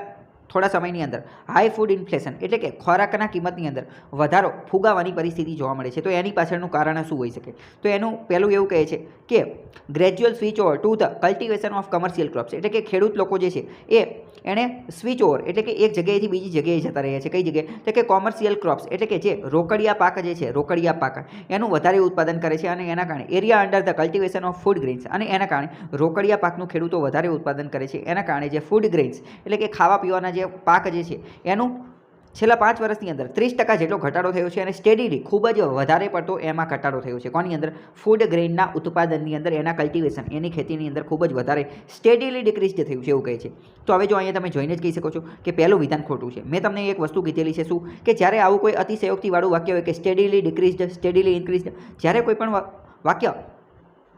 થોડા સમયની અંદર હાઈ ફૂડ ઇન્ફ્લેશન એટલે કે ખોરાકના કિંમતની અંદર વધારો ફુગાવાની પરિસ્થિતિ જોવા મળે છે. તો એની પાછળનું કારણ શું હોઈ શકે? તો એનું પહેલું એવું કહે છે કે gradual switch over to the cultivation of commercial crops, એટલે કે ખેડૂત લોકો જે છે એ એણે સ્વિચ ઓવર એટલે કે એક જગ્યાએથી બીજી જગ્યાએ જતા રહ્યા છે. કઈ જગ્યાએ? તો કે કોમર્શિયલ ક્રોપ્સ એટલે કે જે રોકડિયા પાક જે છે, રોકડિયા પાક એનું વધારે ઉત્પાદન કરે છે અને એના કારણે area under the cultivation of food grains, અને એના કારણે રોકડિયા પાકનું ખેડૂતો વધારે ઉત્પાદન કરે છે. એના કારણે જે ફૂડ ગ્રેન્સ એટલે કે ખાવા પીવાના જે પાક જે છે એનું છેલ્લા 5 વર્ષની અંદર 30% જેટલો ઘટાડો થયો છે અને સ્ટેડીલી ખૂબ જ વધારે પડતો એમાં ઘટાડો થયો છે. કોની અંદર? ફૂડ ગ્રેઇનના ઉત્પાદનની અંદર, એના કલ્ટિવેશન, એની ખેતીની અંદર ખૂબ જ વધારે સ્ટેડીલી ડિક્રીઝ થયું છે એવું કહે છે. તો હવે જો અહીંયા તમે જોઈને જ કહી શકો છો કે પહેલું વિધાન ખોટું છે. મેં તમને એક વસ્તુ કીધેલી છે, શું કે જ્યારે આવું કોઈ અતિશયોક્તિવાળું વાક્ય હોય કે સ્ટેડીલી ડિક્રીઝડ, સ્ટેડીલી ઇન્ક્રીઝડ, જ્યારે કોઈ પણ વાક્ય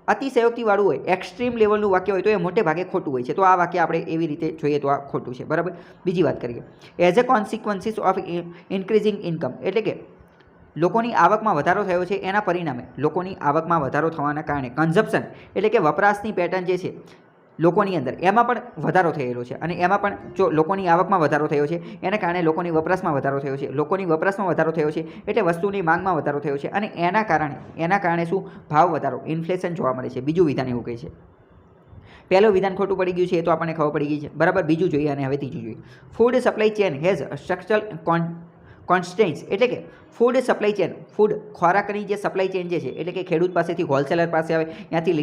અતિશયોક્તિવાળું હોય, એક્સ્ટ્રીમ લેવલનું વાક્ય હોય, તો એ મોટે ભાગે ખોટું હોય છે. તો આ વાક્ય આપણે એવી રીતે જોઈએ તો આ ખોટું છે. બરાબર. બીજી વાત કરીએ, as a consequences of increasing income, એટલે કે લોકોની આવકમાં વધારો થયો છે એના પરિણામે, લોકોની આવકમાં વધારો થવાના કારણે કન્ઝપ્શન એટલે કે વપરાશની પેટર્ન જે છે લોકોની અંદર એમાં પણ વધારો થયેલો છે. અને એમાં પણ જો લોકોની આવકમાં વધારો થયો છે એના કારણે લોકોની વપરાશમાં વધારો થયો છે. લોકોની વપરાશમાં વધારો થયો છે એટલે વસ્તુની માંગમાં વધારો થયો છે અને એના કારણે શું? ભાવ વધારો, ઇન્ફ્લેશન જોવા મળે છે. બીજું વિધાન એવું કહે છે. પહેલું વિધાન ખોટું પડી ગયું છે, એ તો આપણને ખબર પડી ગઈ છે. બરાબર. બીજું જોઈએ અને હવે ત્રીજું જોઈએ. Food supply chain has structural constants, એટલે કે ફૂડ સપ્લાય ચેન, ફૂડ ખોરાકની જે સપ્લાય ચેન જે છે એટલે કે ખેડૂત પાસેથી હોલસેલર પાસે આવે, ત્યાંથી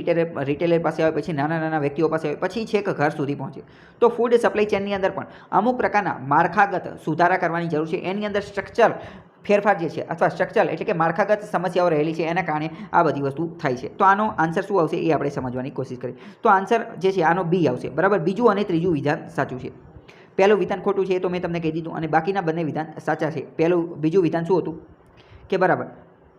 રિટેલર પાસે આવે, પછી નાના નાના વ્યક્તિઓ પાસે આવે, પછી છેક ઘર સુધી પહોંચે. તો ફૂડ સપ્લાય ચેનની અંદર પણ અમુક પ્રકારના માળખાગત સુધારા કરવાની જરૂર છે. એની અંદર સ્ટ્રક્ચર ફેરફાર જે છે અથવા સ્ટ્રક્ચર એટલે કે માળખાગત સમસ્યાઓ રહેલી છે, એના કારણે આ બધી વસ્તુ થાય છે. તો આનો આન્સર શું આવશે એ આપણે સમજવાની કોશિશ કરીએ. તો આન્સર જે છે આનો બી આવશે. બરાબર. બીજું અને ત્રીજું વિધાન સાચું છે. પહેલું વિધાન ખોટું છે એ તો મેં તમને કહી દીધું, અને બાકીના બંને વિધાન સાચા છે. બીજું વિધાન શું હતું કે બરાબર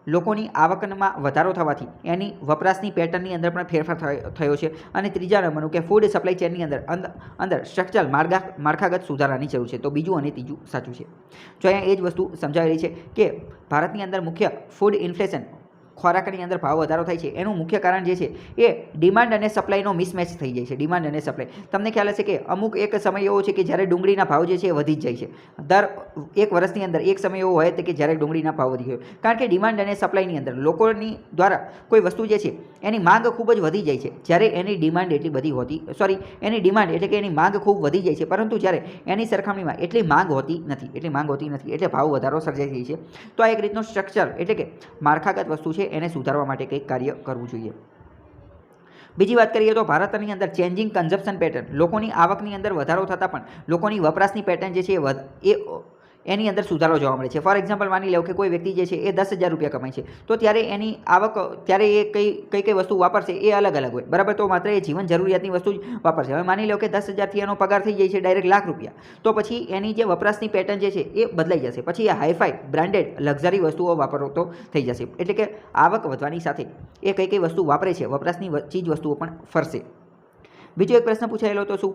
લોકોની આવકમાં વધારો થવાથી એની વપરાશની પેટર્નની અંદર પણ ફેરફાર થયો છે. અને ત્રીજા નંબરનું કે ફૂડ સપ્લાય ચેનની અંદર સ્ટ્રક્ચરલ માળખાગત સુધારાની જરૂર છે. તો બીજું અને ત્રીજું સાચું છે. જો અહીંયા એ જ વસ્તુ સમજાવેલી છે કે ભારતની અંદર મુખ્ય ફૂડ ઇન્ફ્લેશન, ખોરાકની અંદર ભાવ વધારો થાય છે, એનું મુખ્ય કારણ જે છે એ ડિમાન્ડ અને સપ્લાયનો મિસમેચ થઈ જાય છે. ડિમાન્ડ અને સપ્લાય, તમને ખ્યાલ હશે કે અમુક એક સમય એવો છે કે જ્યારે ડુંગળીના ભાવ જે છે એ વધી જ જાય છે. દર એક વર્ષની અંદર એક સમય એવો હોય કે જ્યારે ડુંગળીના ભાવ વધી ગયો, કારણ કે ડિમાન્ડ અને સપ્લાયની અંદર લોકોની દ્વારા કોઈ વસ્તુ જે છે એની માંગ ખૂબ જ વધી જાય છે, જ્યારે એની ડિમાન્ડ એટલી બધી હોતી એની ડિમાન્ડ એટલે કે એની માંગ ખૂબ વધી જાય છે, પરંતુ જ્યારે એની સરખામણીમાં એટલી માંગ હોતી નથી એટલે ભાવ વધારો સર્જાઈ જાય છે. તો આ એક રીતનો સ્ટ્રક્ચર એટલે કે માળખાગત વસ્તુ છે, એને સુધારવા માટે કંઈક કાર્ય કરવું જોઈએ. બીજી વાત કરીએ તો ભારતની અંદર ચેન્જિંગ કન્ઝપ્શન પેટર્ન, લોકોની આવકની અંદર વધારો થતાં પણ લોકોની વપરાશની પેટર્ન જે છે એ એની અંદર સુધારો જોવા મળે છે. ફોર એક્ઝામ્પલ માની લો કે કોઈ વ્યક્તિ જે છે એ 10,000 રૂપિયા કમાય છે, તો ત્યારે એની આવક, ત્યારે એ કઈ વસ્તુ વાપરશે એ અલગ અલગ હોય. બરાબર. તો માત્ર એ જીવન જરૂરિયાતની વસ્તુ જ વાપરશે. હવે માની લો કે 10,000થી એનો પગાર થઈ જાય છે ડાયરેક્ટ લાખ રૂપિયા, તો પછી એની જે વપરાશની પેટર્ન જે છે એ બદલાઈ જશે. પછી એ હાઈફાઈ બ્રાન્ડેડ લક્ઝરી વસ્તુઓ વાપરતો થઈ જશે. એટલે કે આવક વધવાની સાથે એ કઈ વસ્તુ વાપરે છે, વપરાશની ચીજ વસ્તુઓ પણ ફરશે. બીજો એક પ્રશ્ન પૂછાયેલો તો શું?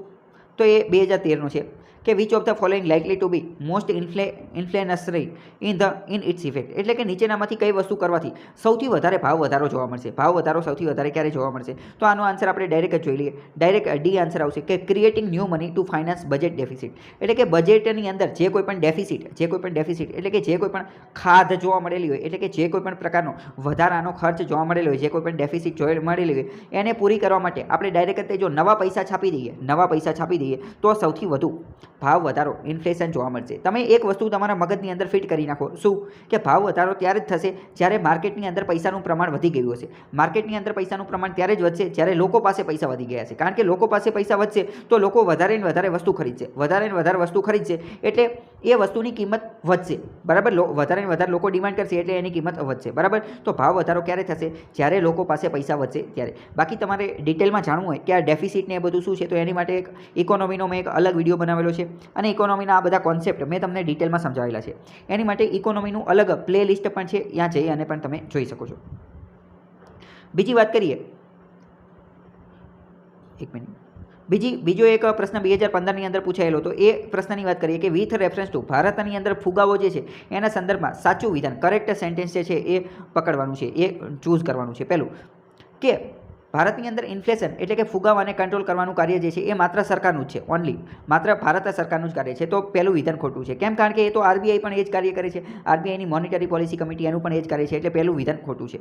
તો એ 2013નો છે કે which of the following likely to be most inflationary in its effect, એટલે કે નીચેનામાંથી કઈ વસ્તુ કરવાથી સૌથી વધારે ભાવ વધારો જોવા મળશે. ભાવ વધારો સૌથી વધારે ક્યારે જોવા મળશે? તો આનો આન્સર આપણે ડાયરેક્ટ જ જોઈ લઈએ. ડાયરેક્ટ ડી આન્સર આવશે કે creating new money to finance budget deficit, એટલે કે બજેટની અંદર જે કોઈ પણ ડેફિસિટ એટલે કે જે કોઈ પણ ખાધ જોવા મળેલી હોય, એટલે કે જે કોઈ પણ પ્રકારનો વધારાનો ખર્ચ જોવા મળેલો હોય, જે કોઈ પણ ડેફિસિટ જોવા મળેલી હોય, એને પૂરી કરવા માટે આપણે ડાયરેક્ટ જો નવા પૈસા છાપી દઈએ તો સૌથી વધુ ભાવ વધારો, ઇન્ફ્લેશન જોવા મળશે. તમે એક વસ્તુ તમારા મગજની અંદર ફિટ કરી નાખો, શું કે ભાવ વધારો ત્યારે જ થશે જ્યારે માર્કેટની અંદર પૈસાનું પ્રમાણ વધી ગયું હશે. માર્કેટની અંદર પૈસાનું પ્રમાણ ત્યારે જ વધશે જ્યારે લોકો પાસે પૈસા વધી ગયા હશે. કારણ કે લોકો પાસે પૈસા વધશે તો લોકો વધારે ને વધારે વસ્તુ ખરીદશે, એટલે એ વસ્તુની કિંમત વધશે. બરાબર. વધારે ને વધારે લોકો ડિમાન્ડ કરશે એટલે એની કિંમત વધશે. બરાબર. તો ભાવ વધારો ક્યારે થશે? જ્યારે લોકો પાસે પૈસા વધશે ત્યારે. બાકી તમારે ડિટેલમાં જાણવું હોય કે આ ડેફિસિટ ને એ બધું શું છે, તો એની માટે એક ઇકોનોમીનો મેં એક અલગ વિડીયો બનાવેલો છે, અને ઇકોનોમીના આ બધા કોન્સેપ્ટ મેં તમને ડિટેલમાં સમજાવેલા છે. એની માટે ઇકોનોમીનું અલગ પ્લે લિસ્ટ પણ છે, ત્યાં જઈ અને પણ તમે જોઈ શકો છો. બીજી વાત કરીએ, એક મિનિટ, બીજો એક પ્રશ્ન 2015ની અંદર પૂછાયેલો હતો. એ પ્રશ્નની વાત કરીએ કે વિથ રેફરન્સ ટુ ભારતની અંદર ફુગાવો જે છે એના સંદર્ભમાં સાચું વિધાન, કરેક્ટ સેન્ટેન્સ જે છે એ પકડવાનું છે, એ ચૂઝ કરવાનું છે. પહેલું કે ભારતની અંદર ઇન્ફ્લેશન એટલે કે ફુગાવાને કંટ્રોલ કરવાનું કાર્ય જે છે એ માત્ર સરકારનું જ છે, ઓનલી માત્ર ભારત સરકારનું જ કાર્ય છે. તો પહેલું વિધાન ખોટું છે. કેમ? કારણ કે એ તો આરબીઆઈ પણ એ જ કાર્ય કરે છે, આરબીઆઈની મોનિટરી પોલિસી કમિટી એનું પણ એ જ કાર્ય છે, એટલે પહેલું વિધાન ખોટું છે.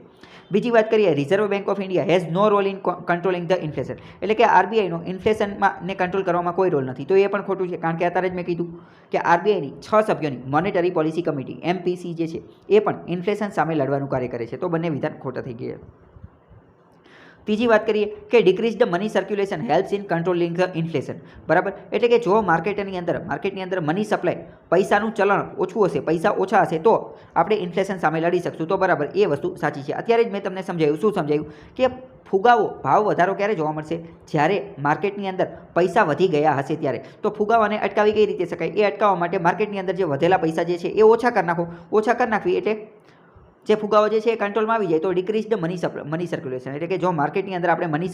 બીજી વાત કરીએ, Reserve Bank of India has no role in controlling the inflation, એટલે કે આરબીઆઈનો ઇન્ફ્લેશનમાં ને કંટ્રોલ કરવામાં કોઈ રોલ નથી. તો એ પણ ખોટું છે, કારણ કે અત્યારે જ મેં કીધું કે આરબીઆઈની 6 સભ્યોની મોનિટરી પોલિસી કમિટી એમપીસી જે છે એ પણ ઇન્ફ્લેશન સામે લડવાનું કાર્ય કરે છે. તો બંને વિધાન ખોટા થઈ ગયા. ત્રીજી વાત કરીએ કે decrease the money circulation helps in controlling the inflation, બરાબર. એટલે કે જો માર્કેટની અંદર મની સપ્લાય, પૈસાનું ચલણ ઓછું હશે, પૈસા ઓછા હશે તો આપણે ઇન્ફ્લેશન સામે લડી શકશું. તો બરાબર, એ વસ્તુ સાચી છે. અત્યારે જ મેં તમને સમજાવ્યું. શું સમજાવ્યું? કે ફુગાવો, ભાવ વધારો ક્યારે જોવા મળશે? જ્યારે માર્કેટની અંદર પૈસા વધી ગયા હશે ત્યારે. તો ફુગાવાને અટકાવી કઈ રીતે શકાય? એ અટકાવવા માટે માર્કેટની અંદર જે વધેલા પૈસા જે છે એ ઓછા કરી નાખો. ઓછા કરી નાખવી એટલે જે ફુગાવો જે છે એ કંટ્રોલમાં આવી જાય. તો ડિક્રીઝ ધ મની સર્ક્યુલેશન, એટલે કે જો માર્કેટની અંદર આપણે મની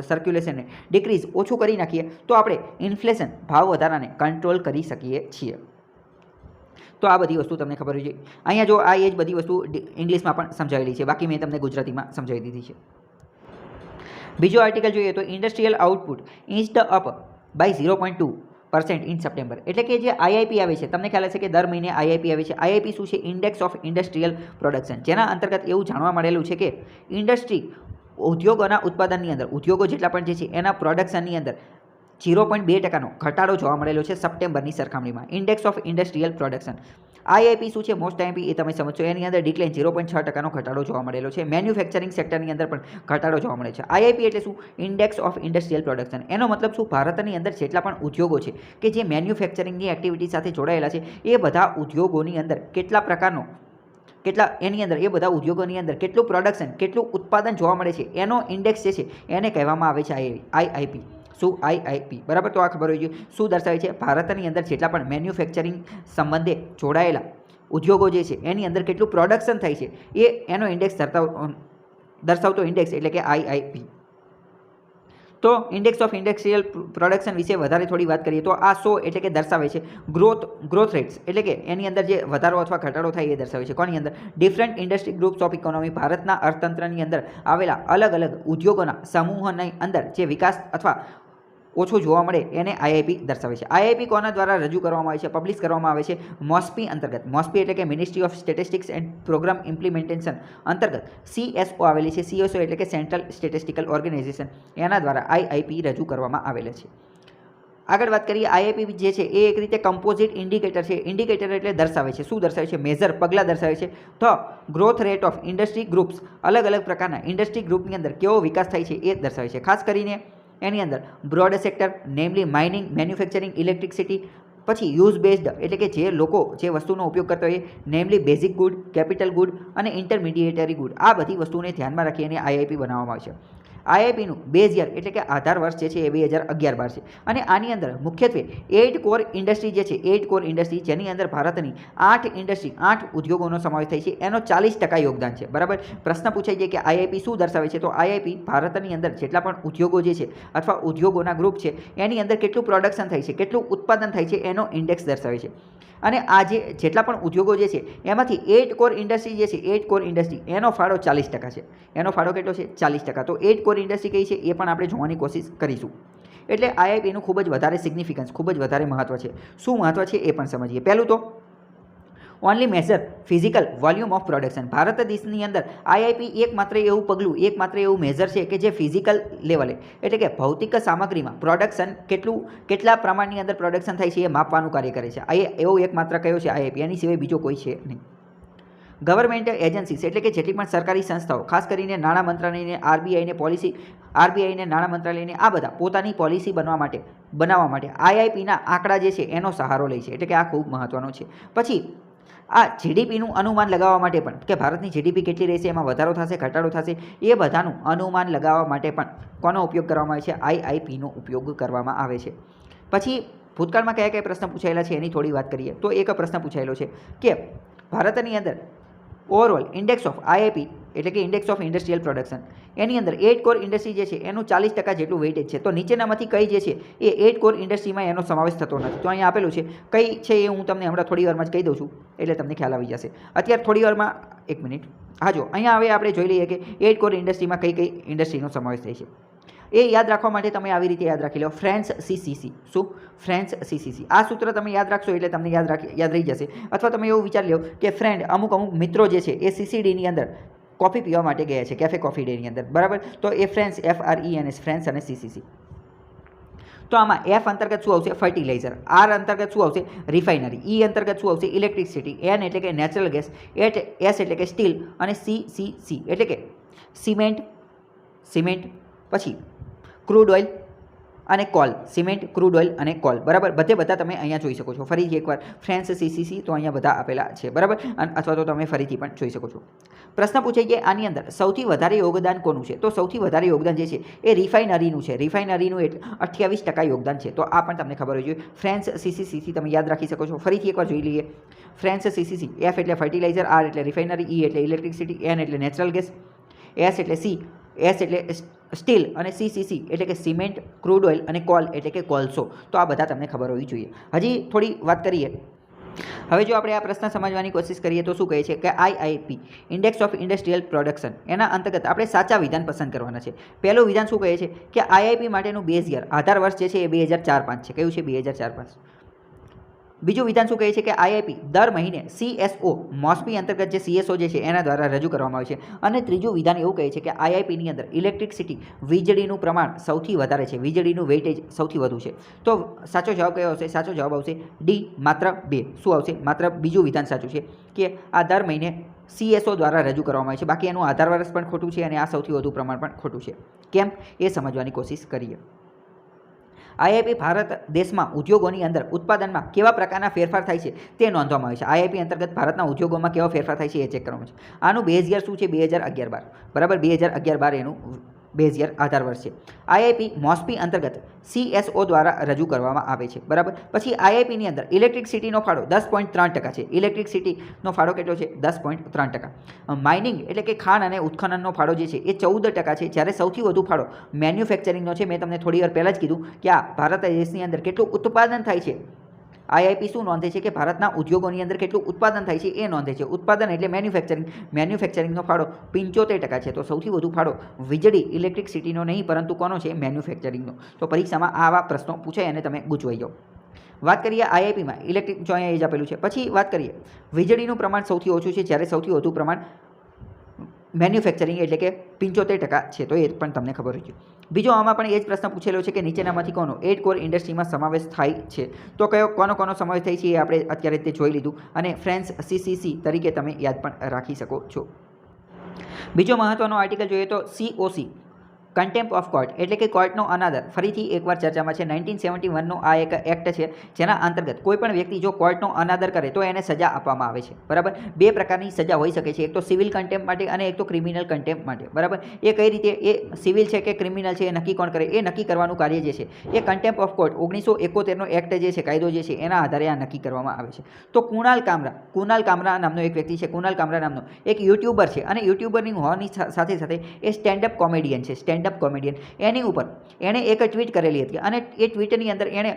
સર્ક્યુલેશનને ડિક્રીઝ, ઓછું કરી નાખીએ તો આપણે ઇન્ફ્લેશન, ભાવ વધારાને કંટ્રોલ કરી શકીએ છીએ. તો આ બધી વસ્તુ તમને ખબર હોવી જોઈએ. અહીંયા જો આ એ જ બધી વસ્તુ ઇંગ્લિશમાં પણ સમજાવેલી છે, બાકી મેં તમને ગુજરાતીમાં સમજાવી દીધી છે. બીજો આર્ટિકલ જોઈએ તો industrial output inched up by 0.2% in September, એટલે કે જે આઈઆઈપી આવે છે, તમને ખ્યાલ હશે કે દર મહિને આઈઆઈપી આવે છે. આઈઆઈપી શું છે? ઇન્ડેક્સ ઓફ ઇન્ડસ્ટ્રીયલ પ્રોડક્શન, જેના અંતર્ગત એવું જાણવા મળેલું છે કે ઇન્ડસ્ટ્રી, ઉદ્યોગોના ઉત્પાદનની અંદર, ઉદ્યોગો જેટલા પણ જે છે એના પ્રોડક્શનની અંદર 0.2%નો ઘટાડો જોવા મળેલો છે સપ્ટેમ્બરની સરખામણીમાં. Index of industrial production. IIP શું છે? મોસ્ટ આઈપી એ તમે સમજશો. એની અંદર ડિક્લાઇન 0.6%નો ઘટાડો જોવા મળેલો છે. મેન્યુફેક્ચરિંગ સેક્ટરની અંદર પણ ઘટાડો જોવા મળે છે. આઈઆઈપી એટલે શું? Index of industrial production. એનો મતલબ શું? ભારતની અંદર જેટલા પણ ઉદ્યોગો છે કે જે મેન્યુફેક્ચરિંગની એક્ટિવિટી સાથે જોડાયેલા છે, એ બધા ઉદ્યોગોની અંદર એની અંદર એ બધા ઉદ્યોગોની અંદર કેટલું પ્રોડક્શન, કેટલું ઉત્પાદન જોવા મળે છે, એનો ઇન્ડેક્સ જે છે એને કહેવામાં આવે છે આઈઆઈપી. શું? આઈઆઈપી, બરાબર. તો આ ખબર હોવી જોઈએ. શું દર્શાવે છે? ભારતની અંદર જેટલા પણ મેન્યુફેક્ચરિંગ સંબંધે જોડાયેલા ઉદ્યોગો જે છે એની અંદર કેટલું પ્રોડક્શન થાય છે એ એનો ઇન્ડેક્સ દર્શાવતો ઇન્ડેક્સ એટલે કે આઈઆઈપી. તો ઇન્ડેક્સ ઓફ ઇન્ડસ્ટ્રીયલ પ્રોડક્શન વિશે વધારે થોડી વાત કરીએ તો આ શો એટલે કે દર્શાવે છે ગ્રોથ રેટ્સ, એટલે કે એની અંદર જે વધારો અથવા ઘટાડો થાય એ દર્શાવે છે. કોની અંદર? Different industry groups of economy, ભારતના અર્થતંત્રની અંદર આવેલા અલગ અલગ ઉદ્યોગોના સમૂહની અંદર જે વિકાસ અથવા ઓછું જોવા મળે એને આઈઆઈપી દર્શાવે છે. આઈઆઈપી કોના દ્વારા રજૂ કરવામાં આવે છે, પબ્લિશ કરવામાં આવે છે? મોસ્પી અંતર્ગત. મોસ્પી એટલે કે ministry of statistics and programme implementation અંતર્ગત સીએસઓ આવેલી છે. સીએસઓ એટલે કે સેન્ટ્રલ સ્ટેટિસ્ટિકલ ઓર્ગેનાઇઝેશન, એના દ્વારા આઈઆઈપી રજૂ કરવામાં આવેલા છે. આગળ વાત કરીએ, આઈઆઈપી જે છે એ એક રીતે કમ્પોઝિટ ઇન્ડિકેટર છે. ઇન્ડિકેટર એટલે દર્શાવે છે. શું દર્શાવે છે? મેજર, પગલાં દર્શાવે છે. તો growth rate of industry groups, અલગ અલગ પ્રકારના ઇન્ડસ્ટ્રી ગ્રુપની અંદર કેવો વિકાસ થાય છે એ દર્શાવે છે. ખાસ કરીને એની અંદર broad sector, નેમલી mining, manufacturing, electricity, પછી યુઝ બેઝડ એટલે કે જે લોકો જે વસ્તુનો ઉપયોગ કરતા હોય, નેમલી બેઝિક ગુડ, કેપિટલ ગુડ અને ઇન્ટરમીડિયેટરી ગુડ. આ બધી વસ્તુને ધ્યાનમાં રાખીને આઈઆઈપી બનાવવામાં આવે છે. આઈઆઈપીનું બેઝ યર એટલે કે આધાર વર્ષ જે છે એ 2011-12 છે. અને આની અંદર મુખ્યત્વે 8 કોર ઇન્ડસ્ટ્રી જે છે, 8 કોર ઇન્ડસ્ટ્રી જેની અંદર ભારતની 8 ઉદ્યોગોનો સમાવેશ થાય છે, એનો 40% યોગદાન છે, બરાબર. પ્રશ્ન પૂછાઈ જાય કે આઈઆઈપી શું દર્શાવે છે? તો આઈઆઈપી ભારતની અંદર જેટલા પણ ઉદ્યોગો જે છે અથવા ઉદ્યોગોના ગ્રુપ છે એની અંદર કેટલું પ્રોડક્શન થાય છે, કેટલું ઉત્પાદન થાય છે એનો ઇન્ડેક્સ દર્શાવે છે. અને આ જેટલા પણ ઉદ્યોગો જે છે એમાંથી 8 કોર ઇન્ડસ્ટ્રી જે છે, 8 કોર ઇન્ડસ્ટ્રી એનો ફાળો 40% છે. એનો ફાળો કેટલો છે? 40%. તો 8 કોર ઇન્ડસ્ટ્રી કઈ છે એ પણ આપણે જોવાની કોશિશ કરીશું. એટલે આઈઆઈપીનું ખૂબ જ વધારે સિગ્નિફિકન્સ, ખૂબ જ વધારે મહત્ત્વ છે. શું મહત્ત્વ છે એ પણ સમજીએ. પહેલું તો only measure physical volume of production. Bharat દેશની અંદર આઈઆઈપી એકમાત્ર એવું પગલું, એકમાત્ર એવું મેઝર છે કે જે ફિઝિકલ લેવલે એટલે કે ભૌતિક સામગ્રીમાં પ્રોડક્શન કેટલા પ્રમાણની અંદર પ્રોડક્શન થાય છે એ માપવાનું કાર્ય કરે છે. એવો એકમાત્ર કયો છે? આઈઆઈપી. એની સિવાય બીજો કોઈ છે નહીં. ગવર્મેન્ટ એજન્સીસ એટલે કે જેટલી પણ સરકારી સંસ્થાઓ, ખાસ કરીને નાણાં મંત્રાલયને, આરબીઆઈને, નાણાં મંત્રાલયને, આ બધા પોતાની પોલિસી બનાવવા માટે આઈઆઈપીના આંકડા જે છે એનો સહારો લે છે. એટલે કે આ ખૂબ મહત્ત્વનો છે. પછી આ જીડીપીનું અનુમાન લગાવવા માટે પણ કે ભારતની જીડીપી કેટલી રહેશે, એમાં વધારો થશે, ઘટાડો થશે, એ બધાનું અનુમાન લગાવવા માટે પણ કોનો ઉપયોગ કરવામાં આવે છે? આઈઆઈપીનો ઉપયોગ કરવામાં આવે છે. પછી ભૂતકાળમાં કયા કયા પ્રશ્ન પૂછાયેલા છે એની થોડી વાત કરીએ તો એક પ્રશ્ન પૂછાયેલો છે કે ભારતની અંદર ઓવરઓલ ઇન્ડેક્સ ઓફ આઈઆઈપી એટલે કે ઇન્ડેક્સ ઓફ ઇન્ડસ્ટ્રીયલ પ્રોડક્શન એની અંદર 8 કોર ઇન્ડસ્ટ્રી જે છે એનું 40% જેટલું વેઇટેજ છે. તો નીચેનામાંથી કઈ જે છે એ 8 કોર ઇન્ડસ્ટ્રીમાં એનો સમાવેશ થતો નથી. તો અહીંયા આપેલું છે કઈ છે એ હું તમને હમણાં થોડી વારમાં જ કહી દઉં છું એટલે તમને ખ્યાલ આવી જશે. અત્યારે થોડી વારમાં એક મિનિટ હા જો અહીંયા હવે આપણે જોઈ લઈએ કે 8 કોર ઇન્ડસ્ટ્રીમાં કઈ કઈ ઇન્ડસ્ટ્રીનો સમાવેશ થાય છે. એ યાદ રાખવા માટે તમે આવી રીતે યાદ રાખી લો ફ્રેન્ચ સીસીસી. શું? French CCC. આ સૂત્ર તમે યાદ રાખશો એટલે તમને યાદ રહી જશે. અથવા તમે એવું વિચારી લો કે ફ્રેન્ડ અમુક મિત્રો જે છે એ સીસીડીની અંદર કોફી પીવા માટે ગયા છે કેફે કોફી ડેની અંદર, બરાબર. તો એ ફ્રેન્ચ FRENS ફ્રેન્ચ અને CCC. તો આમાં F અંતર્ગત શું આવશે? ફર્ટિલાઇઝર. R અંતર્ગત શું આવશે? રિફાઇનરી. E અંતર્ગત શું આવશે? ઇલેક્ટ્રિસિટી. N એટલે કે નેચરલ ગેસ. S એટલે કે સ્ટીલ અને CCC એટલે કે સિમેન્ટ પછી ક્રૂડ ઓઇલ અને કોલ. સિમેન્ટ, ક્રૂડ ઓઇલ અને કોલ, બરાબર. બધા તમે અહીંયા જોઈ શકો છો. ફરીથી એકવાર ફ્રેન્ચ CCC તો અહીંયા બધા આપેલા છે, બરાબર. અથવા તો તમે ફરીથી પણ જોઈ શકો છો. પ્રશ્ન પૂછાય કે આની અંદર સૌથી વધારે યોગદાન કોનું છે? તો સૌથી વધારે યોગદાન જે છે એ રિફાઇનરીનું છે. રિફાઇનરીનું એટલે 28% યોગદાન છે. તો આ પણ તમને ખબર હોવી જોઈએ. ફ્રેન્ચ CCC તમે યાદ રાખી શકો છો. ફરીથી એકવાર જોઈ લઈએ. French CCC. F એટલે ફર્ટિલાઇઝર, R એટલે રિફાઇનરી, E એટલે ઇલેક્ટ્રિસિટી, N એટલે નેચરલ ગેસ, S એટલે S એટલે સ્ટીલ અને CCC એટલે કે સિમેન્ટ, ક્રૂડ ઓઇલ અને કોલ એટલે કે કોલસો. તો આ બધા તમને ખબર હોવી જોઈએ. હજી થોડી વાત કરીએ. હવે જો આપણે આ પ્રશ્ન સમજવાની કોશિશ કરીએ તો શું કહે છે કે આઈઆઈપી ઇન્ડેક્સ ઓફ ઇન્ડસ્ટ્રીયલ પ્રોડક્શન એના અંતર્ગત આપણે સાચા વિધાન પસંદ કરવાના છે. પહેલું વિધાન શું કહે છે કે આઈઆઈપી માટેનું બેઝ યર આધાર વર્ષ જે છે એ 2004-5 છે. કયું છે? 2004-5. બીજું વિધાન શું કહે છે કે આઈઆઈપી દર મહિને CSO મોસ્પી અંતર્ગત જે CSO જે છે એના દ્વારા રજૂ કરવામાં આવે છે. અને ત્રીજું વિધાન એવું કહે છે કે આઈઆઈપીની અંદર ઇલેક્ટ્રિસિટી વીજળીનું પ્રમાણ સૌથી વધારે છે, વીજળીનું વેઇટેજ સૌથી વધુ છે. તો સાચો જવાબ કયો આવશે? સાચો જવાબ આવશે D માત્ર 2. શું આવશે? માત્ર બીજું વિધાન સાચું છે કે આ દર મહિને CSO દ્વારા રજૂ કરવામાં આવે છે. બાકી એનું આધાર વર્ષ પણ ખોટું છે અને આ સૌથી વધુ પ્રમાણ પણ ખોટું છે. કેમ એ સમજવાની કોશિશ કરીએ. આઈઆઈપી ભારત દેશમાં ઉદ્યોગોની અંદર ઉત્પાદનમાં કેવા પ્રકારના ફેરફાર થાય છે તે નોંધવામાં આવે છે. આઈઆઈપી અંતર્ગત ભારતના ઉદ્યોગોમાં કેવા ફેરફાર થાય છે એ ચેક કરવામાં છે. આનું બેઝ યર શું છે? 2011-12, બરાબર. 2011-12 એનું બેઝ યર આધાર વર્ષ છે. આઈઆઈપી મોસ્પી અંતર્ગત CSO દ્વારા રજૂ કરવામાં આવે છે, બરાબર. પછી આઈઆઈપીની અંદર ઇલેક્ટ્રિસિટીનો ફાળો 10.3% છે. ઇલેક્ટ્રિસિટીનો ફાળો કેટલો છે? 10.3%. માઇનિંગ એટલે કે ખાણ અને ઉત્ખનનનો ફાળો જે છે એ 14% છે. જ્યારે સૌથી વધુ ફાળો મેન્યુફેક્ચરિંગનો છે. મેં તમને થોડી વાર પહેલાં જ કીધું કે આ ભારત દેશની અંદર કેટલું ઉત્પાદન થાય છે. આઈઆઈપી શું નોંધે છે કે ભારતના ઉદ્યોગોની અંદર કેટલું ઉત્પાદન થાય છે એ નોંધે છે. ઉત્પાદન એટલે મેન્યુફેક્ચરિંગનો ફાળો 75% છે. તો સૌથી વધુ ફાળો વીજળી ઇલેક્ટ્રિસિટીનો નહીં પરંતુ કોનો છે? મેન્યુફેક્ચરિંગનો. તો પરીક્ષામાં આવા પ્રશ્નો પૂછાય અને તમે ગૂંચવાઈ જાઓ. વાત કરીએ આઈઆઈપીમાં ઇલેક્ટ્રિક જો અહીંયા એ જ આપેલું છે. પછી વાત કરીએ વીજળીનું પ્રમાણ સૌથી ઓછું છે જ્યારે સૌથી વધુ પ્રમાણ મેન્યુફેક્ચરિંગ એટલે કે 75% છે. તો એ પણ તમને ખબર હોય છે. બીજો આમાં પણ એ જ પ્રશ્ન પૂછેલો છે કે નીચેનામાંથી કોનો 8 કોર ઇન્ડસ્ટ્રીમાં સમાવેશ થાય છે? તો કોનો સમાવેશ થાય છે એ આપણે અત્યારે તે જોઈ લીધું અને ફ્રેન્ચ CCC તરીકે તમે યાદ પણ રાખી શકો છો. બીજો મહત્વનો આર્ટિકલ જોઈએ તો COC કન્ટેમ્પ ઓફ કોર્ટ એટલે કે કોર્ટનો અનાદર. ફરીથી એકવાર ચર્ચામાં છે. 1971નો આ એક એક્ટ છે જેના અંતર્ગત કોઈ પણ વ્યક્તિ જો કોર્ટનો અનાદર કરે તો એને સજા આપવામાં આવે છે, બરાબર. 2 પ્રકારની સજા હોઈ શકે છે. એક તો સિવિલ કન્ટેમ્પ માટે અને એક તો ક્રિમિનલ કન્ટેમ્પ માટે, બરાબર. એ કઈ રીતે એ સિવિલ છે કે ક્રિમિનલ છે એ નક્કી કોણ કરે? એ નક્કી કરવાનું કાર્ય જે છે એ કન્ટેમ્પ ઓફ કોર્ટ 1971નો એક્ટ જે છે કાયદો જે છે એના આધારે આ નક્કી કરવામાં આવે છે. તો કુણાલ કામરા નામનો એક વ્યક્તિ છે. કુણાલ કામરા નામનો એક યુટ્યુબર છે અને યુટ્યુબરની હોવાની સાથે સાથે એ સ્ટેન્ડઅપ કોમેડિયન છે. સ્ટેન્ડઅપ કોમેડિયન એની ઉપર એણે એક ટ્વીટ કરેલી હતી અને એ ટ્વીટની અંદર એણે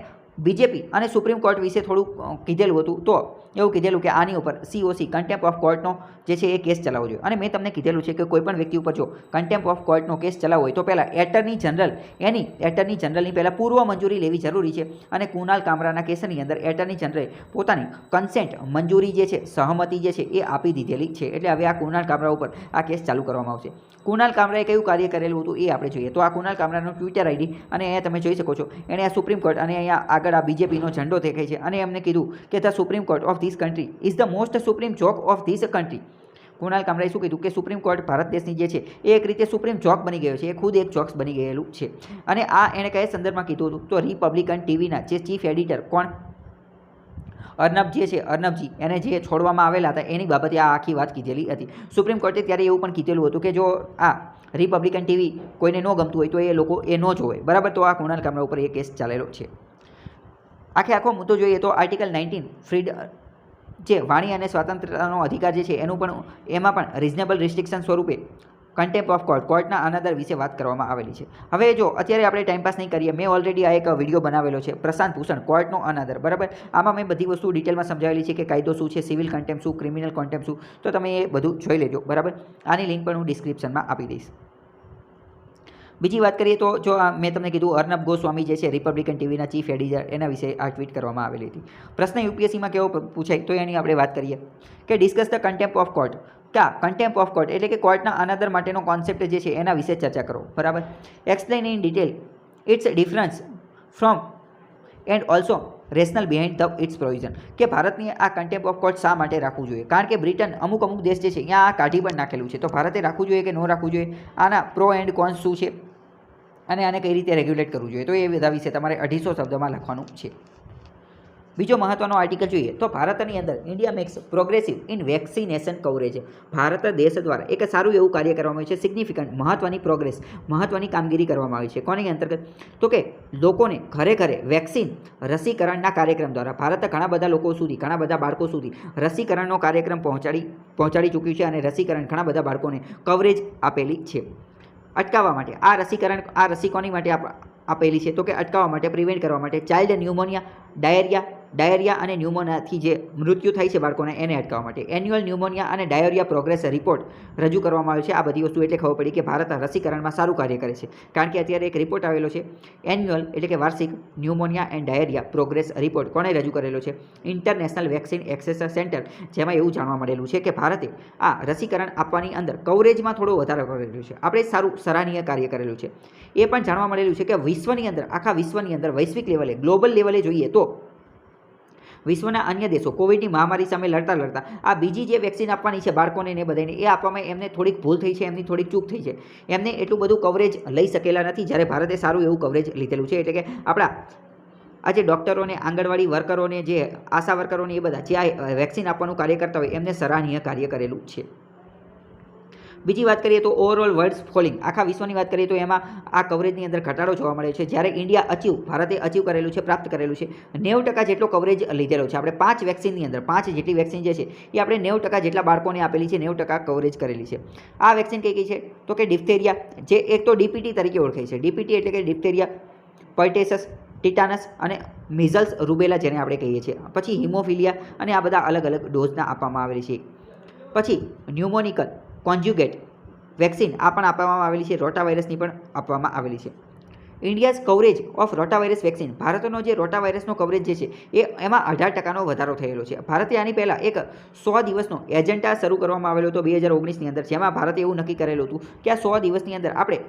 બીજેપી અને સુપ્રીમ કોર્ટ વિશે થોડું કીધેલું હતું. તો એવું કીધેલું કે આની ઉપર COC કન્ટેમ્પ ઓફ કોર્ટનો જે છે એ કેસ ચલાવવો જોઈએ. અને મેં તમને કીધેલું છે કે કોઈપણ વ્યક્તિ ઉપર જો કન્ટેમ્પ ઓફ કોર્ટનો કેસ ચલાવવો હોય તો પહેલાં એટર્ની જનરલની પહેલાં પૂર્વ મંજૂરી લેવી જરૂરી છે. અને કુણાલ કામરાના કેસની અંદર એટર્ની જનરલે પોતાની કન્સેન્ટ મંજૂરી જે છે સહમતિ જે છે એ આપી દીધેલી છે. એટલે હવે આ કુણાલ કામરા ઉપર આ કેસ ચાલુ કરવામાં આવશે. કુણાલ કામરાએ કયું કાર્ય કરેલું હતું એ આપણે જોઈએ. તો આ કુણાલ કામરાનો ટ્વિટર ID અને અહીંયા તમે જોઈ શકો છો એણે આ સુપ્રીમ કોર્ટ અને અહીંયા આગળ આ બીજેપીનો ઝંડો દેખાય છે અને એમને કીધું કે the supreme court of this country is the most supreme joke of this country. Kunal કામરાએ શું કીધું કે સુપ્રીમ કોર્ટ ભારત દેશની જે છે એ એક રીતે સુપ્રીમ જોક બની ગયો છે. એ ખુદ એક જોક્સ બની ગયેલું છે. અને આ એણે કયા સંદર્ભમાં કીધું હતું? તો રિપબ્લિકન ટીવીના જે ચીફ એડિટર કોણ અર્નબ જે છે અર્નબજી એને જે છોડવામાં આવેલા હતા એની બાબતે આ આખી વાત કીધેલી હતી. સુપ્રીમ કોર્ટે ત્યારે એવું પણ કીધેલું હતું કે જો આ રિપબ્લિકન ટીવી કોઈને ન ગમતું હોય તો એ લોકો એ ન જોવે, બરાબર. તો આ કુણાલ કામરા ઉપર એ કેસ ચાલેલો છે. આખો મુદ્દો જોઈએ તો આર્ટિકલ 19 જે વાણી અને સ્વાતંત્રતાનો અધિકાર જે છે એનું પણ એમાં પણ રિઝનેબલ રિસ્ટ્રિક્શન સ્વરૂપે કન્ટેમ્પ ઓફ કોર્ટના અનાદર વિશે વાત કરવામાં આવેલી છે. હવે જો અત્યારે આપણે ટાઈમપાસ નહીં કરીએ, મેં ઓલરેડી આ એક વિડીયો બનાવેલો છે પ્રશાંત ભૂષણ કોર્ટનો અનાદર, બરાબર. આમાં મેં બધી વસ્તુ ડિટેલમાં સમજાવેલી છે કે કાયદો શું છે, સિવિલ કન્ટેમ્પ શું, ક્રિમિનલ કન્ટેમ્પ શું, તો તમે એ બધું જોઈ લેજો, બરાબર. આની લિંક પણ હું ડિસ્ક્રિપ્શનમાં આપી દઈશ. બીજી વાત કરીએ તો જો મેં તમને કીધું અર્નબ ગોસ્વામી જે છે રિપબ્લિકન ટીવીના ચીફ એડિટર, એના વિશે આ ટ્વીટ કરવામાં આવેલી હતી. પ્રશ્ન યુપીએસસીમાં કેવો પૂછાય તો એની આપણે વાત કરીએ કે discuss the contempt of court. Contempt of court એટલે કે કોર્ટના અનાદર માટેનો કોન્સેપ્ટ જે છે એના વિશે ચર્ચા કરો, બરાબર. Explain in detail its difference from and also rational behind the its provision. કે ભારતની આ કન્ટેમ્પ ઓફ કોર્ટ શા માટે રાખવું જોઈએ, કારણ કે બ્રિટન અમુક દેશ જે છે અહીંયા આ કાઢી પણ નાખેલું છે, તો ભારતે રાખવું જોઈએ કે ન રાખવું જોઈએ, આના પ્રો એન્ડ કોન્સ શું છે અને આને કઈ રીતે રેગ્યુલેટ કરવું જોઈએ, તો એ બધા વિશે તમારે 250 શબ્દમાં લખવાનું છે. બીજો મહત્વનો આર્ટિકલ જોઈએ તો ભારતની અંદર India makes progressive in vaccination coverage. ભારત દેશ દ્વારા એક સારું એવું કાર્ય કરવામાં આવ્યું છે, સિગ્નિફિકન્ટ મહત્વની પ્રોગ્રેસ, મહત્વની કામગીરી કરવામાં આવી છે. કોની અંતર્ગત તો કે લોકોને ઘરે ઘરે વેક્સિન રસીકરણના કાર્યક્રમ દ્વારા ભારત ઘણા બધા લોકો સુધી, ઘણા બધા બાળકો સુધી રસીકરણનો કાર્યક્રમ પહોંચાડી ચૂક્યું છે અને રસીકરણ ઘણા બધા બાળકોને કવરેજ આપેલી છે. અટકાવવા માટે આ રસી કોની માટે આપેલી છે તો કે અટકાવવા માટે, પ્રિવેન્ટ કરવા માટે ચાઇલ્ડ ન્યુમોનિયા, ડાયરિયા અને ન્યુમોનિયાથી જે મૃત્યુ થાય છે બાળકોને એને અટકાવવા માટે એન્યુઅલ ન્યુમોનિયા અને ડાયરિયા પ્રોગ્રેસ રિપોર્ટ રજૂ કરવામાં આવ્યો છે. આ બધી વસ્તુ એટલે ખબર પડી કે ભારત રસીકરણમાં સારું કાર્ય કરે છે, કારણ કે અત્યારે એક રિપોર્ટ આવેલો છે એન્યુઅલ એટલે કે વાર્ષિક pneumonia and diarrhoea progress report. કોણે રજૂ કરેલો છે? International vaccine access centre. જેમાં એવું જાણવા મળેલું છે કે ભારતે આ રસીકરણ આપવાની અંદર કવરેજમાં થોડો વધારો કરેલો છે, આપણે સારું સરાહનીય કાર્ય કરેલું છે. એ પણ જાણવા મળેલું છે કે વિશ્વની અંદર, આખા વિશ્વની અંદર વૈશ્વિક લેવલે, ગ્લોબલ લેવલે જોઈએ તો વિશ્વના અન્ય દેશો કોવિડની મહામારી સામે લડતા આ બીજી જે વેક્સિન આપવાની છે બાળકોને ને બધાને, એ આપવામાં એમને થોડીક ભૂલ થઈ છે, એમની થોડીક ચૂક થઈ છે, એમને એટલું બધું કવરેજ લઈ શકેલા નથી, જ્યારે ભારતે સારું એવું કવરેજ લીધેલું છે. એટલે કે આપણા આજે ડૉક્ટરોને, આંગણવાડી વર્કરોને, જે આશા વર્કરોને, એ બધા જે આ વેક્સિન આપવાનું કાર્ય કરતા હોય એમને સરાહનીય કાર્ય કરેલું છે. બીજી વાત કરીએ તો ઓવરઓલ વર્લ્ડ ફોલિંગ, આખા વિશ્વની વાત કરીએ તો એમાં આ કવરેજની અંદર ઘટાડો જોવા મળે છે. જ્યારે ભારતે અચીવ કરેલું છે, પ્રાપ્ત કરેલું છે 90% જેટલો કવરેજ લીધેલો છે. આપણે 5 વેક્સિનની અંદર 5 જેટલી વેક્સિન જે છે એ આપણે 90% જેટલા બાળકોને આપેલી છે, 90% કવરેજ કરેલી છે. આ વેક્સિન કઈ છે તો કે ડિપ્થેરિયા, જે એક તો ડીપીટી તરીકે ઓળખાય છે. ડીપીટી એટલે કે ડિપ્થેરિયા, પર્ટેસસ, ટીટાનસ અને મિઝલ્સ રૂબેલા જેને આપણે કહીએ છીએ. પછી હિમોફિલિયા અને આ બધા અલગ અલગ ડોઝના આપવામાં આવેલી છે. પછી ન્યુમોનિકલ કોન્જ્યુગેટ વેક્સિન આ પણ આપવામાં આવેલી છે. રોટા વાયરસની પણ આપવામાં આવેલી છે. India's coverage of rotavirus vaccine, ભારતનો જે રોટા વાયરસનો કવરેજ જે છે એમાં 18%નો વધારો થયેલો છે. ભારતે આની પહેલાં એક 100 દિવસનો એજન્ડા શરૂ કરવામાં આવેલો હતો 2019ની અંદર, જેમાં ભારતે એવું નક્કી કરેલું હતું કે આ 100 દિવસની અંદર આપણે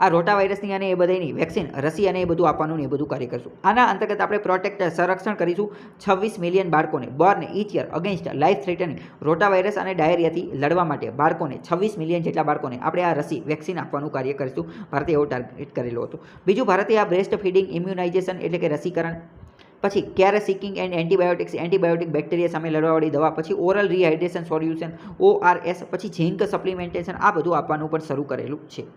આ રોટા વાયરસની અને એ બધાની વેક્સિન, રસી અને એ બધું આપવાનું ને એ બધું કાર્ય કરશું. આના અંતર્ગત આપણે સંરક્ષણ કરીશું 26 મિલિયન બાળકોને born each year against life threatening rotavirus અને ડાયરિયાથી લડવા માટે બાળકોને 26 મિલિયન જેટલા બાળકોને આપણે આ રસી, વેક્સિન આપવાનું કાર્ય કરીશું. ભારતે એવો ટાર્ગેટ કરેલો હતો. બીજું, ભારતે આ બ્રેસ્ટ ફીડિંગ ઇમ્યુનાઇઝેશન એટલે કે રસીકરણ, પછી care seeking and antibiotic bacteria સામે લડવાવાળી દવા, પછી ઓરલ રિહાઇડ્રેશન સોલ્યુશન ORS, પછી ઝિંક સપ્લિમેન્ટેશન, આ બધું આપવાનું પણ શરૂ કરેલું છે.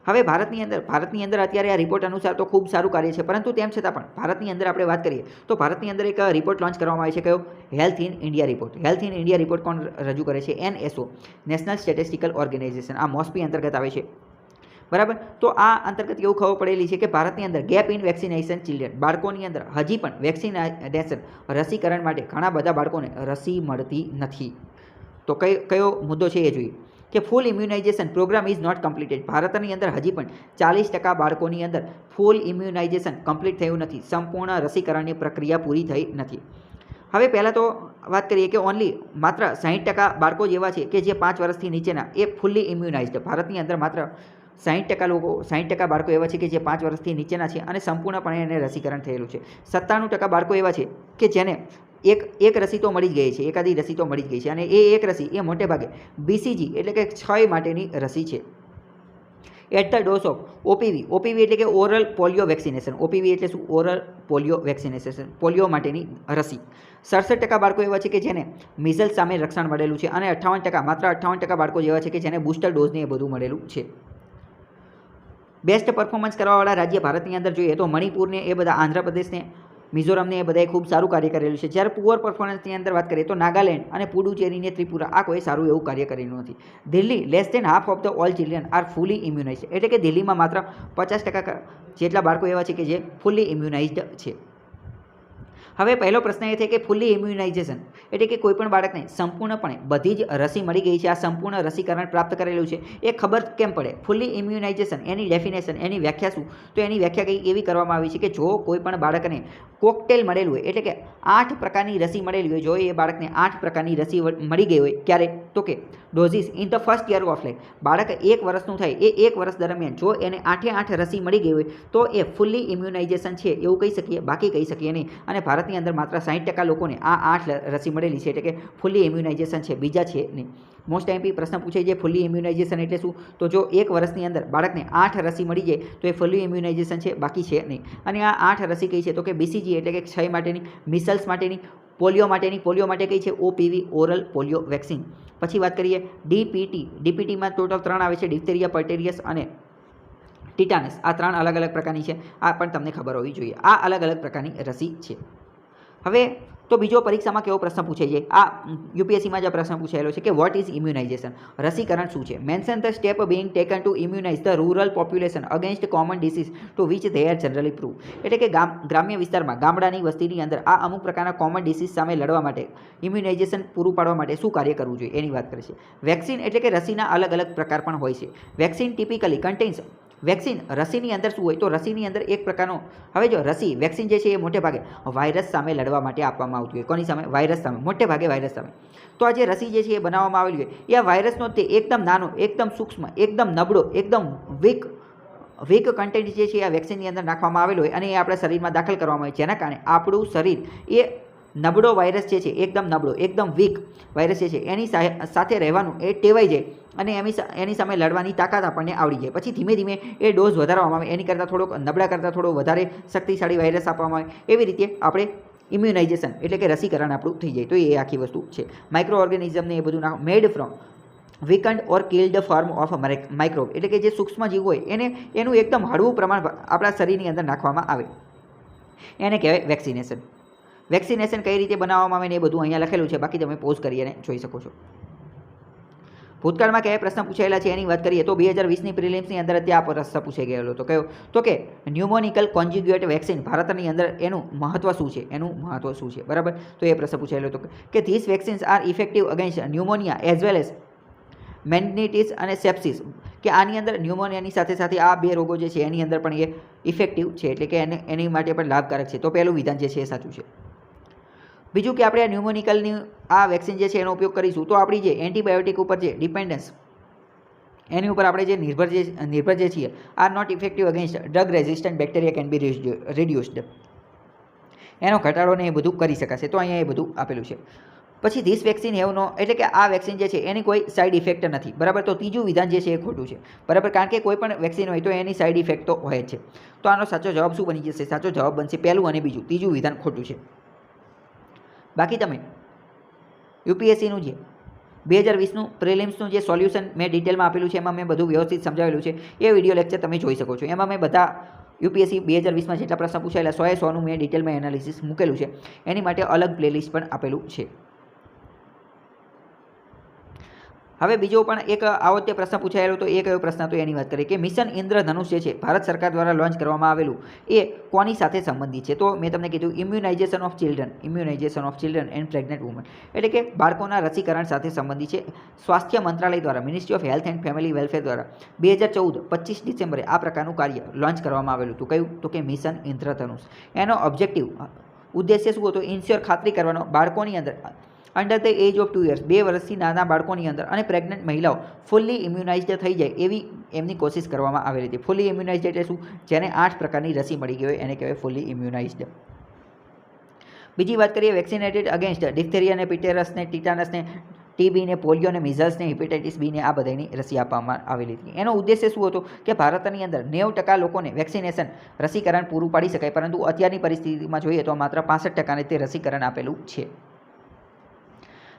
હવે ભારતની અંદર અત્યારે આ રિપોર્ટ અનુસાર તો ખૂબ સારું કાર્ય છે, પરંતુ તેમ છતાં પણ ભારતની અંદર આપણે વાત કરીએ તો ભારતની અંદર એક રિપોર્ટ લોન્ચ કરવામાં આવે છે. કયો? Health in India report. Health in India report કોણ રજૂ કરે છે? NSO, national statistical organisation. આ મોસ્પી અંતર્ગત આવે છે, બરાબર. તો આ અંતર્ગત એવું ખબર પડેલી છે કે ભારતની અંદર ગેપ ઇન વેક્સિનેશન ચિલ્ડ્રન, બાળકોની અંદર હજી પણ વેક્સિનેશન, રસીકરણ માટે ઘણા બધા બાળકોને રસી મળતી નથી. તો કયો મુદ્દો છે એ જોઈએ કે full immunisation programme is not completed. ભારતની અંદર હજી પણ 40% બાળકોની અંદર ફૂલ ઇમ્યુનાઇઝેશન કમ્પ્લીટ થયું નથી, સંપૂર્ણ રસીકરણની પ્રક્રિયા પૂરી થઈ નથી. હવે પહેલાં તો વાત કરીએ કે માત્ર 60% બાળકો જેવા છે કે જે 5 વર્ષથી નીચેના, એ ફૂલ્લી ઇમ્યુનાઇઝડ. ભારતની અંદર માત્ર 60% બાળકો એવા છે કે જે 5 વર્ષથી નીચેના છે અને સંપૂર્ણપણે એને રસીકરણ થયેલું છે. 97% બાળકો એવા છે કે જેને એક રસી તો મળી જ ગઈ છે, એકાદી રસી તો મળી જ ગઈ છે, અને એક રસી એ મોટે ભાગે BCG એટલે કે ક્ષય માટેની રસી છે. At the dose of OPV એટલે કે ઓરલ પોલિયો વેક્સિનેશન. OPV એટલે શું? ઓરલ પોલિયો વેક્સિનેશન, પોલિયો માટેની રસી. 67% બાળકો એવા છે કે જેને મિઝલ્સ સામે રક્ષણ મળેલું છે અને 58% માત્ર 58% બાળકો જેવા છે કે જેને બૂસ્ટર ડોઝને એ બધું મળેલું છે. બેસ્ટ પરફોર્મન્સ કરવાવાળા રાજ્ય ભારતની અંદર જોઈએ તો મણિપુરને, એ બધા આંધ્રપ્રદેશને, મિઝોરમને, એ બધાએ ખૂબ સારું કાર્ય કરેલું છે. જ્યારે પુઅર પરફોર્મન્સની અંદર વાત કરીએ તો નાગાલેન્ડ અને પુડુચેરીને, ત્રિપુરા આ કોઈ સારું એવું કાર્ય કરેલું નથી. Delhi less than half of the all children are fully immunised, એટલે કે દિલ્હીમાં માત્ર 50% જેટલા બાળકો એવા છે કે જે ફુલ્લી ઇમ્યુનાઇઝડ છે. હવે પહેલો પ્રશ્ન એ છે કે ફુલ્લી ઇમ્યુનાઇઝેશન એટલે કે કોઈપણ બાળકને સંપૂર્ણપણે બધી જ રસી મળી ગઈ છે, આ સંપૂર્ણ રસીકરણ પ્રાપ્ત કરેલું છે, એ ખબર કેમ પડે? ફુલ્લી ઇમ્યુનાઇઝેશન એની ડેફિનેશન, એની વ્યાખ્યા શું? તો એની વ્યાખ્યા કંઈક એવી કરવામાં આવી છે કે જો કોઈપણ બાળકને કોકટેલ મળેલું હોય, એટલે કે 8 પ્રકારની રસી મળેલી હોય, જો એ બાળકને 8 પ્રકારની રસી મળી ગઈ હોય, ક્યારે? તો કે ડોઝિસ in the first year of life, બાળક 1 વર્ષનું થાય એ 1 વર્ષ દરમિયાન જો એને 8 રસી મળી ગઈ હોય તો એ ફુલ્લી ઇમ્યુનાઇઝેશન છે એવું કહી શકીએ, બાકી કહી શકીએ નહીં. અને ભારતની અંદર માત્ર 60% લોકોને આ 8 રસી મળેલી છે, એટલે કે ફુલ્લી ઇમ્યુનાઇઝેશન છે, બીજા છે નહીં. મોસ્ટ ટાઈમ પ્રશ્ન પૂછાય છે ફુલ્લી ઇમ્યુનાઇઝેશન એટલે શું? તો જો 1 વર્ષની અંદર બાળકને 8 રસી મળી જાય તો એ ફુલ્લી ઇમ્યુનાઇઝેશન છે, બાકી છે નહીં. અને આ 8 રસી કઈ છે? તો કે BCG એટલે કે ક્ષય માટેની, મિસલ્સ માટેની, પોલિયો માટેની, પોલિયો માટે કઈ છે? OPV oral polio vaccine. પછી વાત કરીએ DPTમાં ટોટલ 3 આવે છે, ડિપ્થેરિયા, પર્ટેરિયસ અને ટીટાનસ. આ 3 અલગ અલગ પ્રકારની છે, આ પણ તમને ખબર હોવી જોઈએ. આ અલગ અલગ પ્રકારની રસી છે. હવે તો બીજો પરીક્ષામાં કેવો પ્રશ્ન પૂછાય છે? આ UPSCમાં જે પ્રશ્ન પૂછાયેલો છે કે વોટ ઇઝ ઇમ્યુનાઇઝેશન, રસીકરણ શું છે? Mention the step being taken to immunise the rural population against common disease to which they are generally prove, એટલે કે ગ્રામ્ય વિસ્તારમાં, ગામડાની વસ્તીની અંદર આ અમુક પ્રકારના કોમન ડિસીઝ સામે લડવા માટે, ઇમ્યુનાઇઝેશન પૂરું પાડવા માટે શું કાર્ય કરવું જોઈએ એની વાત કરે છે. વેક્સિન એટલે કે રસીના અલગ અલગ પ્રકાર પણ હોય છે. વેક્સિન ટિપિકલી કન્ટેન્સ, વેક્સિન રસીની અંદર શું હોય? તો રસીની અંદર એક પ્રકારનો, હવે જો રસી વેક્સિન જે છે એ મોટે ભાગે વાયરસ સામે લડવા માટે આપવામાં આવતી હોય. કોની સામે? વાયરસ સામે, મોટે ભાગે વાયરસ સામે. તો આ જે રસી જે છે એ બનાવવામાં આવેલી હોય એ આ વાયરસનો તે એકદમ નાનો, એકદમ સૂક્ષ્મ, એકદમ નબળો, એકદમ વીક કન્ટેન્ટ જે છે આ વેક્સિનની અંદર નાખવામાં આવેલો હોય અને એ આપણા શરીરમાં દાખલ કરવામાં આવે, જેના કારણે આપણું શરીર એ નબળો વાયરસ જે છે, એકદમ નબળો, એકદમ વીક વાયરસ જે છે એની સાથે રહેવાનું એ ટેવાઈ જાય અને એની સામે લડવાની તાકાત આપણને આવડી જાય. પછી ધીમે ધીમે એ ડોઝ વધારવામાં આવે, એની કરતાં થોડોક નબળા કરતાં થોડો વધારે શક્તિશાળી વાયરસ આપવામાં આવે. એવી રીતે આપણે ઇમ્યુનાઇઝેશન એટલે કે રસીકરણ આપણું થઈ જાય. તો એ આખી વસ્તુ છે. માઇક્રો ઓર્ગેનિઝમને એ બધું મેડ from weekend or killed form of microbe, એટલે કે જે સૂક્ષ્મ જીવ હોય એનું એકદમ હળવું પ્રમાણ આપણા શરીરની અંદર નાખવામાં આવે, એને કહેવાય વેક્સિનેશન. વેક્સિનેશન કઈ રીતે બનાવવામાં આવે ને એ બધું અહીંયા લખેલું છે, બાકી તમે પોઝ કરી અને જોઈ શકો છો. ભૂતકાળમાં કયા પ્રશ્ન પૂછાયેલા છે એની વાત કરીએ તો 2020ની પ્રિલિમ્સની અંદર ત્યાં પ્રશ્ન પૂછાઈ ગયેલો હતો. કયો? તો કે ન્યુમોનિકલ કોન્જ્યુગેટ વેક્સિન ભારતની અંદર એનું મહત્વ શું છે? એનું મહત્વ શું છે? બરાબર. તો એ પ્રશ્ન પૂછાયેલો હતો કે this vaccines are effective against pneumonia as well as meningitis અને સેપ્સિસ, કે આની અંદર ન્યુમોનિયાની સાથે સાથે આ 2 રોગો જે છે એની અંદર પણ એ ઇફેક્ટિવ છે, એટલે કે એની માટે પણ લાભકારક છે. તો પહેલું વિધાન જે છે એ સાચું છે. બીજું કે આપણે આ ન્યુમોનિકલની આ વેક્સિન જે છે એનો ઉપયોગ કરીશું તો આપણી જે એન્ટીબાયોટિક ઉપર જે ડિપેન્ડન્સ, એની ઉપર આપણે જે નિર્ભર જે છીએ, are not effective against drug resistant bacteria can be reduced, એનો ઘટાડો ને એ બધું કરી શકાશે. તો અહીંયા એ બધું આપેલું છે. પછી ધીસ વેક્સિન હેવ નો, એટલે કે આ વેક્સિન જે છે એની કોઈ સાઇડ ઇફેક્ટ નથી. બરાબર. તો ત્રીજું વિધાન જે છે એ ખોટું છે. બરાબર. કારણ કે કોઈ પણ વેક્સિન હોય તો એની સાઇડ ઇફેક્ટ તો હોય જ છે. તો આનો સાચો જવાબ શું બની જશે? સાચો જવાબ બનશે પહેલું અને બીજું. ત્રીજું વિધાન ખોટું છે. બાકી તમે UPSCનું જે 2020નું પ્રિલિમ્સનું જે સોલ્યુશન મેં ડિટેલમાં આપેલું છે, એમાં મેં બધું વ્યવસ્થિત સમજાવેલું છે. એ વિડીયો લેક્ચર તમે જોઈ શકો છો. એમાં મેં બધા UPSC 2020માં જેટલા પ્રશ્ન પૂછાયેલા 100 મેં ડિટેલમાં એનાલિસિસ મૂકેલું છે. એની માટે અલગ પ્લેલિસ્ટ પણ આપેલું છે. હવે બીજો પણ એક આવો તે પ્રશ્ન પૂછાયેલો તો એ કયો પ્રશ્ન હતો એની વાત કરીએ કે મિશન ઇન્દ્રધનુષ જે છે ભારત સરકાર દ્વારા લોન્ચ કરવામાં આવેલું એ કોની સાથે સંબંધિત છે? તો મેં તમને કીધું immunisation of children and pregnant woman, એટલે કે બાળકોના રસીકરણ સાથે સંબંધિત છે. સ્વાસ્થ્ય મંત્રાલય દ્વારા, ministry of health and family welfare દ્વારા 2014 25 ડિસેમ્બરે આ પ્રકારનું કાર્ય લોન્ચ કરવામાં આવેલું હતું. કયું? તો કે મિશન ઇન્દ્રધનુષ. એનો ઓબ્જેક્ટિવ, ઉદ્દેશ્ય શું હતો? ઇન્શ્યોર, ખાતરી કરવાનો બાળકોની અંદર under the age of 2 years, 2 વર્ષથી નાના બાળકોની અંદર અને પ્રેગ્નન્ટ મહિલાઓ ફુલ્લી ઇમ્યુનાઇઝડ થઈ જાય એવી એમની કોશિશ કરવામાં આવેલી હતી. ફુલ્લી ઇમ્યુનાઇઝડ એટલે શું? જેને 8 પ્રકારની રસી મળી ગઈ હોય એને કહેવાય ફુલ્લી ઇમ્યુનાઇઝડ. બીજી વાત કરીએ વેક્સિનેટેડ અગેન્સ્ટ ડિપ્થેરિયાને, પિટેરસને, ટીટાનસને, TB ને, પોલિયોને, મિઝલ્સને, હિપેટાઇટિસ B ને આ બધાની રસી આપવામાં આવેલી હતી. એનો ઉદ્દેશ્ય શું હતો કે ભારતની અંદર 90% લોકોને વેક્સિનેશન રસીકરણ પૂરું પાડી શકાય, પરંતુ અત્યારની પરિસ્થિતિમાં જોઈએ તો માત્ર 65%ને તે રસીકરણ આપેલું છે.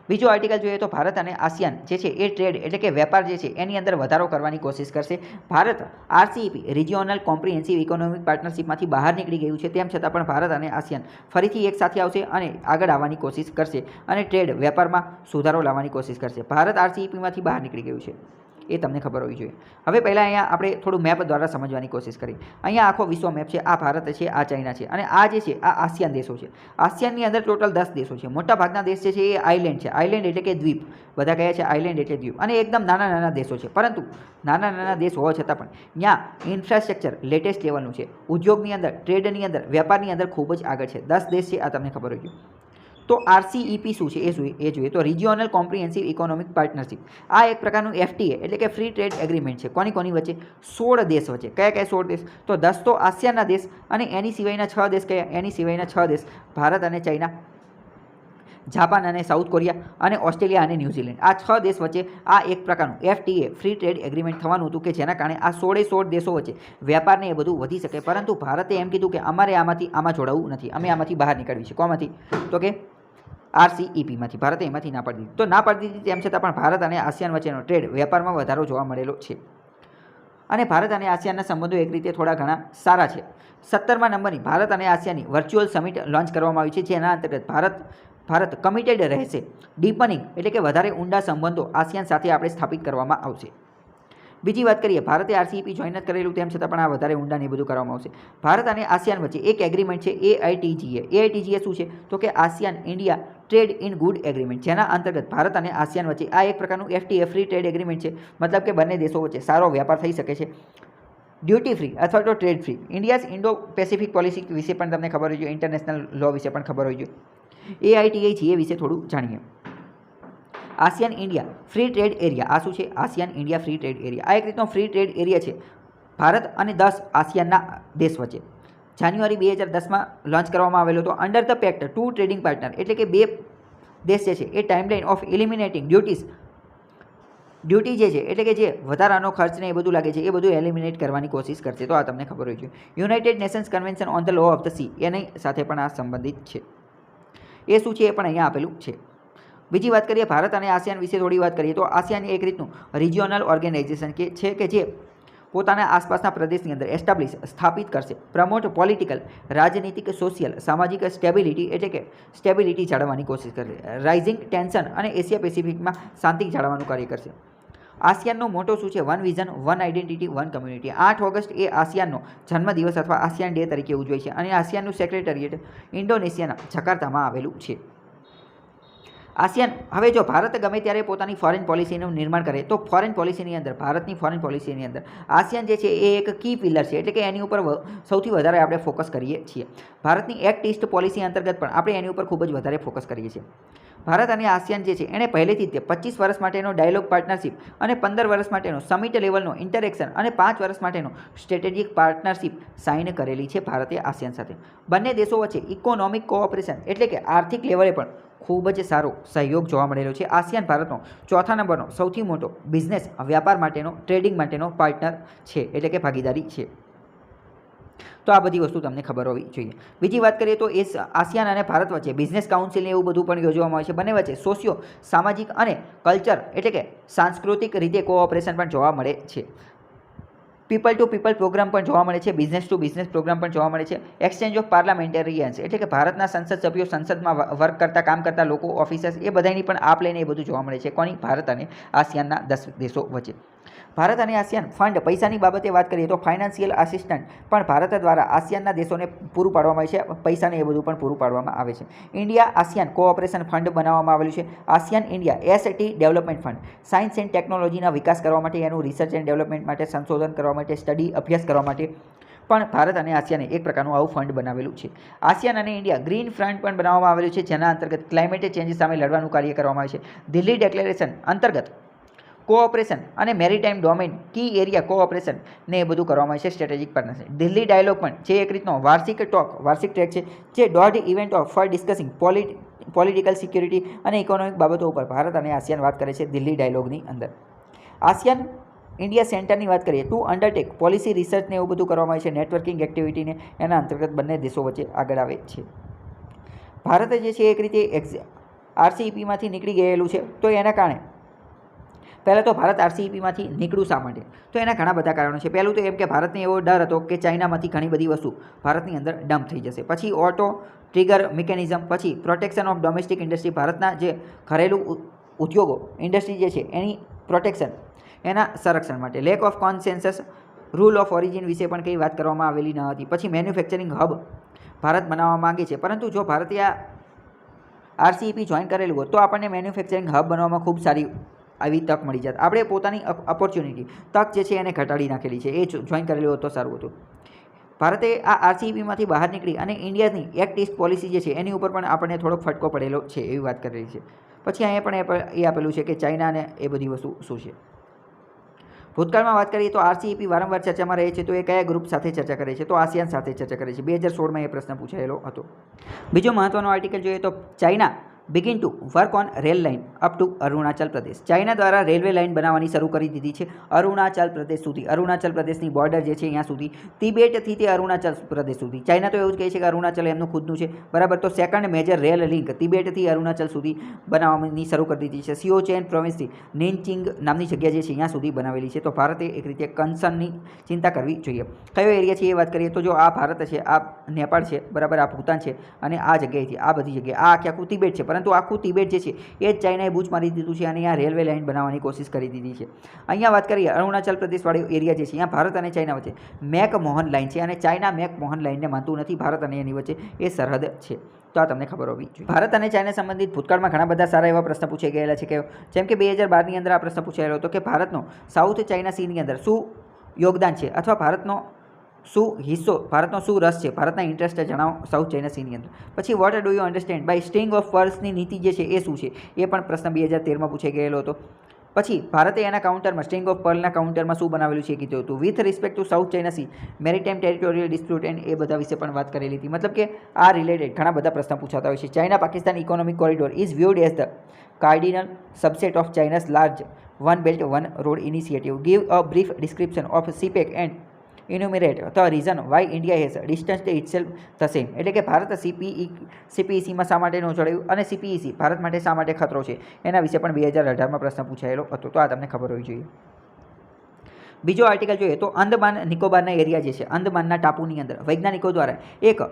બીજો આર્ટિકલ જોઈએ તો ભારત અને આસિયાન જે છે એ ટ્રેડ એટલે કે વેપાર જે છે એની અંદર વધારો કરવાની કોશિશ કરશે. ભારત આરસીઈપી રિજિયોનલ કોમ્પ્રિહેન્સિવ ઇકોનોમિક પાર્ટનરશિપમાંથી બહાર નીકળી ગયું છે, તેમ છતાં પણ ભારત અને આસિયાન ફરીથી એક સાથે આવશે અને આગળ આવવાની કોશિશ કરશે અને ટ્રેડ વેપારમાં સુધારો લાવવાની કોશિશ કરશે. ભારત આરસીઈપીમાંથી બહાર નીકળી ગયું છે એ તમને ખબર હોવી જોઈએ. હવે પહેલાં અહીંયા આપણે થોડું મેપ દ્વારા સમજવાની કોશિશ કરી. અહીંયા આખો વિશ્વ મેપ છે, આ ભારત છે, આ ચાઇના છે અને આ જે છે આ આસિયાન દેશો છે. આસિયાનની અંદર ટોટલ 10 દેશો છે. મોટા ભાગના દેશ જે છે એ આઇલેન્ડ છે. આઇલેન્ડ એટલે કે દ્વીપ, બધા કહે છે આઇલેન્ડ એટલે દ્વીપ, અને એકદમ નાના નાના દેશો છે. પરંતુ નાના નાના દેશ હોવા છતાં પણ ત્યાં ઇન્ફ્રાસ્ટ્રક્ચર લેટેસ્ટ લેવલનું છે. ઉદ્યોગની અંદર, ટ્રેડની અંદર, વેપારની અંદર ખૂબ જ આગળ છે. 10 દેશ છે, આ તમને ખબર હોય. તો આરસીઈપી શું છે એ જોઈએ તો રિજિયોનલ કોમ્પ્રિહેન્સિવ ઇકોનોમિક પાર્ટનરશિપ. આ એક પ્રકારનું એફટીએ એટલે કે ફ્રી ટ્રેડ એગ્રીમેન્ટ છે. કોની વચ્ચે? 16 દેશ વચ્ચે. કયા 16 દેશ? તો 10 તો આસિયાનના દેશ અને એની સિવાયના 6 દેશ કયા? એની સિવાયના 6 દેશ ભારત અને ચાઇના, જાપાન અને સાઉથ કોરિયા અને ઓસ્ટ્રેલિયા અને ન્યૂઝીલેન્ડ. આ 6 દેશ વચ્ચે આ એક પ્રકારનું એફટીએ ફ્રી ટ્રેડ એગ્રીમેન્ટ થવાનું હતું કે જેના કારણે આ 16 દેશો વચ્ચે વેપારને એ બધું વધી શકે. પરંતુ ભારતે એમ કીધું કે અમારે આમાં જોડાવું નથી, અમે આમાંથી બહાર નીકળવી છે. કોમાંથી? તો કે આરસીઈપીમાંથી. ભારતે એમાંથી ના પાડી દીધી. તો ના પાડી દીધી તેમ છતાં પણ ભારત અને આસિયાન વચ્ચેનો ટ્રેડ વેપારમાં વધારો જોવા મળેલો છે અને ભારત અને આસિયાનના સંબંધો એક રીતે થોડા ઘણા સારા છે. 17મા નંબરની ભારત અને આસિયાનની વર્ચ્યુઅલ સમિટ લોન્ચ કરવામાં આવી છે, જેના અંતર્ગત ભારત કમિટેડ રહેશે ડીપનિંગ એટલે કે વધારે ઊંડા સંબંધો આસિયાન સાથે આપણે સ્થાપિત કરવામાં આવશે. બીજી વાત કરીએ, ભારતે આરસીઈપી જોઈન જ કરેલું તેમ છતાં પણ આ વધારે ઊંડાને એ બધું કરવામાં આવશે. ભારત અને આસિયાન વચ્ચે એક એગ્રીમેન્ટ છે એઆઈટીજીએ. એઆઈટીજીએ શું છે? તો કે ASEAN India trade in good agreement, જેના અંતર્ગત ભારત અને આસિયાન વચ્ચે આ એક પ્રકારનું એફટીએ ફ્રી ટ્રેડ એગ્રીમેન્ટ છે. મતલબ કે બંને દેશો વચ્ચે સારો વ્યાપાર થઈ શકે છે, ડ્યુટી ફ્રી અથવા તો trade free. India's Indo Pacific policy વિશે પણ તમને ખબર હોય જોઈએ, ઇન્ટરનેશનલ લો વિશે પણ ખબર હોય જોઈએ. એઆઈટીજીએ વિશે થોડું જાણીએ. ASEAN India free trade area. આ શું છે? ASEAN India free trade area. આ એક રીતનો ફ્રી ટ્રેડ એરિયા છે ભારત અને 10 આસિયાનના દેશ વચ્ચે. જાન્યુઆરી 2010માં લોન્ચ કરવામાં આવેલો હતો. Under the packed 2 trading partner એટલે કે 2 દેશ જે છે એ ટાઈમલાઈન ઓફ એલિમિનેટિંગ ડ્યુટી જે છે એટલે કે જે વધારાનો ખર્ચને એ બધું લાગે છે એ બધું એલિમિનેટ કરવાની કોશિશ કરશે. તો આ તમને ખબર હોય છે. United Nations convention on the law of the sea, એની સાથે પણ આ સંબંધિત છે. એ શું છે એ પણ અહીંયા આપેલું છે. બીજી વાત કરીએ ભારત અને આસિયાન વિશે થોડી વાત કરીએ તો આસિયાન એક રીતનું રિજિયોનલ ઓર્ગેનાઇઝેશન કે જે પોતાના આસપાસના પ્રદેશની અંદર સ્થાપિત કરશે. પ્રમોટ પોલિટિકલ, રાજનીતિક, સોશિયલ, સામાજિક સ્ટેબિલિટી એટલે કે સ્ટેબિલિટી જાળવવાની કોશિશ કરશે. રાઇઝિંગ ટેન્શન અને એશિયા પેસિફિકમાં શાંતિ જાળવવાનું કાર્ય કરશે. આસિયાનનો મોટો શું છે? One vision, one identity, one community. 8 August એ આસિયાનનો જન્મદિવસ અથવા આસિયાન ડે તરીકે ઉજવાય છે અને આસિયાનનું સેક્રેટરીએટ ઇન્ડોનેશિયાના જકાર્તામાં આવેલું છે. આસિયાન, હવે જો ભારત ગમે ત્યારે પોતાની ફોરેન પોલિસીનું નિર્માણ કરે તો ફોરેન પોલિસીની અંદર, ભારતની ફોરેન પોલિસીની અંદર આસિયાન જે છે એ એક કી પિલર છે એટલે કે એની ઉપર સૌથી વધારે આપણે ફોકસ કરીએ છીએ. ભારતની એક્ટ ઈસ્ટ પોલિસી અંતર્ગત પણ આપણે એની ઉપર ખૂબ જ વધારે ફોકસ કરીએ છીએ. ભારત અને આસિયાન જે છે એણે પહેલેથી જ 25 વર્ષ માટેનો ડાયલોગ પાર્ટનરશિપ અને 15 વર્ષ માટેનો સમિટ લેવલનો ઇન્ટરેક્શન અને 5 વર્ષ માટેનો સ્ટ્રેટેજિક પાર્ટનરશિપ સાઇન કરેલી છે ભારતે આસિયાન સાથે. બંને દેશો વચ્ચે ઇકોનોમિક કોઓપરેશન એટલે કે આર્થિક લેવલે પણ ખૂબ જ સારો સહયોગ જોવા મળેલો છે. આસિયાન ભારતનો 4થા નંબરનો સૌથી મોટો બિઝનેસ વ્યાપાર માટેનો, ટ્રેડિંગ માટેનો પાર્ટનર છે એટલે કે ભાગીદારી છે. તો આ બધી વસ્તુ તમને ખબર હોવી જોઈએ. બીજી વાત કરીએ તો એ આસિયાન અને ભારત વચ્ચે બિઝનેસ કાઉન્સિલ એવું બધું પણ યોજવામાં આવે છે. બંને વચ્ચે સોશિયો સામાજિક અને કલ્ચર એટલે કે સાંસ્કૃતિક રીતે કોઓપરેશન પણ જોવા મળે છે. પીપલ ટુ પીપલ પ્રોગ્રામ પણ જોવા મળે છે. બિઝનેસ ટુ બિઝનેસ પ્રોગ્રામ પણ જોવા મળે છે. એક્સચેન્જ ઓફ પાર્લામેન્ટેરિયન્સ એટલે કે ભારતના સંસદ સભ્યો, સંસદમાં કામ કરતા લોકો, ઓફિસર્સ એ બધાની પણ આપ લઈને એ બધું જોવા મળે છે. કોની? ભારત અને આસિયાનના 10 દેશો વચ્ચે. ભારત અને આસિયાન ફંડ, પૈસાની બાબતે વાત કરીએ તો ફાઇનાન્શિયલ આસિસ્ટન્ટ પણ ભારત દ્વારા આસિયાનના દેશોને પૂરું પાડવામાં આવે છે. પૈસાને એ બધું પણ પૂરું પાડવામાં આવે છે. ઇન્ડિયા આસિયાન કોઓપરેશન ફંડ બનાવવામાં આવેલું છે. ASEAN India ST development fund, science and ટેકનોલોજીના વિકાસ કરવા માટે, એનું રિસર્ચ એન્ડ ડેવલપમેન્ટ માટે, સંશોધન કરવા માટે, સ્ટડી અભ્યાસ કરવા માટે પણ ભારત અને આસિયાને એક પ્રકારનું આવું ફંડ બનાવેલું છે. આસિયાન અને ઇન્ડિયા ગ્રીન ફ્રન્ટ પણ બનાવવામાં આવેલું છે, જેના અંતર્ગત ક્લાઇમેટ ચેન્જ સામે લડવાનું કાર્ય કરવામાં આવે છે. દિલ્હી ડિક્લેરેશન અંતર્ગત કોઓપરેશન અને મેરીટાઈમ ડોમેન કી એરિયા કોઓપરેશન ને એ બધું કરવામાં આવે છે. Strategic partnership. દિલ્હી ડાયલોગ પણ જે એક રીતનો વાર્ષિક ટ્રેક છે, જે 1.5 event for discussing political, security અને ઇકોનોમિક બાબતો ઉપર ભારત અને આસિયાન વાત કરે છે દિલ્હી ડાયલોગની અંદર. આસિયાન ઇન્ડિયા સેન્ટરની વાત કરીએ ટુ અંડરટેક પોલિસી રિસર્ચને એવું બધું કરવામાં આવે છે. નેટવર્કિંગ એક્ટિવિટીને એના અંતર્ગત બંને દેશો વચ્ચે આગળ આવે છે. ભારત જે છે એક રીતે આરસીઈપીમાંથી નીકળી ગયેલું છે, તો એના કારણે પહેલાં તો ભારત આરસીઈપીમાંથી નીકળ્યું શા માટે? તો એના ઘણા બધા કારણો છે. પહેલું તો એમ કે ભારતને એવો ડર હતો કે ચાઇનામાંથી ઘણી બધી વસ્તુ ભારતની અંદર ડમ્પ થઈ જશે. પછી ઓટો ટ્રિગર મિકેનિઝમ, પછી પ્રોટેક્શન ઓફ ડોમેસ્ટિક ઇન્ડસ્ટ્રી, ભારતના જે ઘરેલું ઉદ્યોગો ઇન્ડસ્ટ્રી જે છે એની પ્રોટેક્શન, એના સંરક્ષણ માટે. Lack of consensus rule of origin વિશે પણ કંઈ વાત કરવામાં આવેલી ન હતી. પછી મેન્યુફેક્ચરિંગ હબ ભારત બનાવવા માંગે છે, પરંતુ જો ભારતે આ આરસીઈપી જોઈન કરેલું હોત તો આપણને મેન્યુફેક્ચરિંગ હબ બનાવવામાં ખૂબ સારી આવી તક મળી જાત. આપણે પોતાની ઓપોર્ચ્યુનિટી, તક જે છે એને ઘટાડી નાખેલી છે. એ જોઈન કરેલું હોત તો સારું હતું. ભારતે આ આરસીઈપીમાંથી બહાર નીકળી અને ઇન્ડિયાની એક્ટ ઈસ્ટ પોલિસી જે છે એની ઉપર પણ આપણને થોડોક ફટકો પડેલો છે એવી વાત કરેલી છે. પછી અહીંયા પણ એ આપેલું છે કે ચાઇના અને એ બધી વસ્તુ શું છે. ભૂતકાળમાં વાત કરીએ તો આરસીઈપી વારંવાર ચર્ચામાં રહે છે, તો એ કયા ગ્રુપ સાથે ચર્ચા કરે છે? તો આસિયાન સાથે ચર્ચા કરે છે. 2016માં એ પ્રશ્ન પૂછાયેલો હતો. બીજો મહત્વનો આર્ટિકલ જોઈએ તો China begin to work on rail line up to Arunachal Pradesh. China દ્વારા રેલવે લાઇન બનાવવાની શરૂ કરી દીધી છે અરુણાચલ પ્રદેશ સુધી. અરુણાચલ પ્રદેશની બોર્ડર જે છે અહીંયા સુધી, તિબેટથી તે અરુણાચલ પ્રદેશ સુધી. ચાઇના તો એવું જ કહે છે કે અરુણાચલ એમનું ખુદનું છે, બરાબર. તો સેકન્ડ મેજર રેલ લિંક તિબેટથી અરુણાચલ સુધી બનાવવાની શરૂ કરી દીધી છે. સિયોચેન પ્રોવિન્સથી નેનચિંગ નામની જગ્યા જે છે અહીંયા સુધી બનાવેલી છે. તો ભારતે એક રીતે કન્સર્નની ચિંતા કરવી જોઈએ. કયો એરિયા છે એ વાત કરીએ તો જો આ ભારત છે, આ નેપાળ છે, બરાબર, આ ભૂતાન છે, અને આ જગ્યાએથી આ બધી જગ્યાએ આ આખું તિબેટ છે, પરંતુ આખું તિબેટ જે છે એ જ ચાઇનાએ બૂચ મારી દીધું છે અને અહીંયા રેલવે લાઇન બનાવવાની કોશિશ કરી દીધી છે. અહીંયા વાત કરીએ અરુણાચલ પ્રદેશવાળો એરિયા જે છે, અહીંયા ભારત અને ચાઇના વચ્ચે મેક મોહન લાઇન છે અને ચાઇના મેક મોહન લાઇનને માનતું નથી. ભારત અને એની વચ્ચે એ સરહદ છે. તો આ તમને ખબર હોવી જોઈએ. ભારત અને ચાઇના સંબંધિત ભૂતકાળમાં ઘણા બધા સારા એવા પ્રશ્ન પૂછાઈ ગયેલા છે કે જેમ કે 2012ની અંદર આ પ્રશ્ન પૂછાયેલો હતો કે ભારતનો સાઉથ ચાઇના સીની અંદર શું યોગદાન છે, અથવા ભારતનો શું હિસ્સો, ભારતનો શું રસ છે, ભારતના ઇન્ટરેસ્ટ જણાવો સાઉથ ચાઇના સીની અંદર. પછી what do you understand by string of પર્લ્સની નીતિ જે છે એ શું છે, એ પણ પ્રશ્ન 2013માં પૂછાઈ ગયેલો હતો. પછી ભારતે એના કાઉન્ટરમાં સ્ટ્રિંગ ઓફ પર્લના કાઉન્ટરમાં શું બનાવેલું છે એ કીધું હતું. With respect to South China Sea maritime territorial dispute and એ બધા વિશે પણ વાત કરેલી હતી. મતલબ કે આ રિલેટેડ ઘણા બધા પ્રશ્ન પૂછાતા હોય છે. China Pakistan economic corridor is viewed as the cardinal subset of China's large one belt one road initiative. Give a brief description of CPEC and enumerate the reason why India has distanced itself the same. એટલે કે ભારત સીપીઈસીમાં શા માટે ન જોડાયું અને સીપીઈસી ભારત માટે શા માટે ખતરો છે, એના વિશે પણ 2018માં પ્રશ્ન પૂછાયેલો હતો. તો આ તમને ખબર હોવી જોઈએ. બીજો આર્ટિકલ જોઈએ તો અંદમાન નિકોબારના એરિયા જે છે, અંદમાનના ટાપુની અંદર વૈજ્ઞાનિકો દ્વારા એક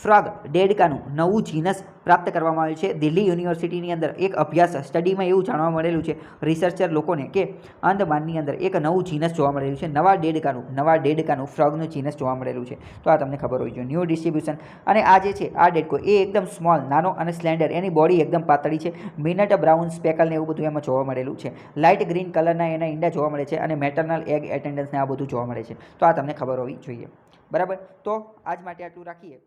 ફ્રોગ ડેડકાનું નવું જીનસ પ્રાપ્ત કરવામાં આવ્યું છે. દિલ્હી યુનિવર્સિટીની અંદર એક અભ્યાસ સ્ટડીમાં એવું જાણવા મળેલું છે રિસર્ચર લોકોને કે અંદમાનની અંદર એક નવું જીનસ જોવા મળેલું છે. નવા ડેડકાનું ફ્રોગનું જીનસ જોવા મળેલું છે. તો આ તમને ખબર હોવી જોઈએ. ન્યૂ ડિસ્ટ્રીબ્યુશન, અને આ જે છે આ ડેડકો એ એકદમ સ્મોલ, નાનો અને સ્લેન્ડર, એની બોડી એકદમ પાતળી છે. મિનટ બ્રાઉન સ્પેકલ ને એવું બધું એમાં જોવા મળેલું છે. લાઇટ ગ્રીન કલરના એના ઈંડા જોવા મળે છે અને મેટર્નલ એગ એટેન્ડન્સને આ બધું જોવા મળે છે. તો આ તમને ખબર હોવી જોઈએ, બરાબર. તો આજ માટે આટલું રાખીએ.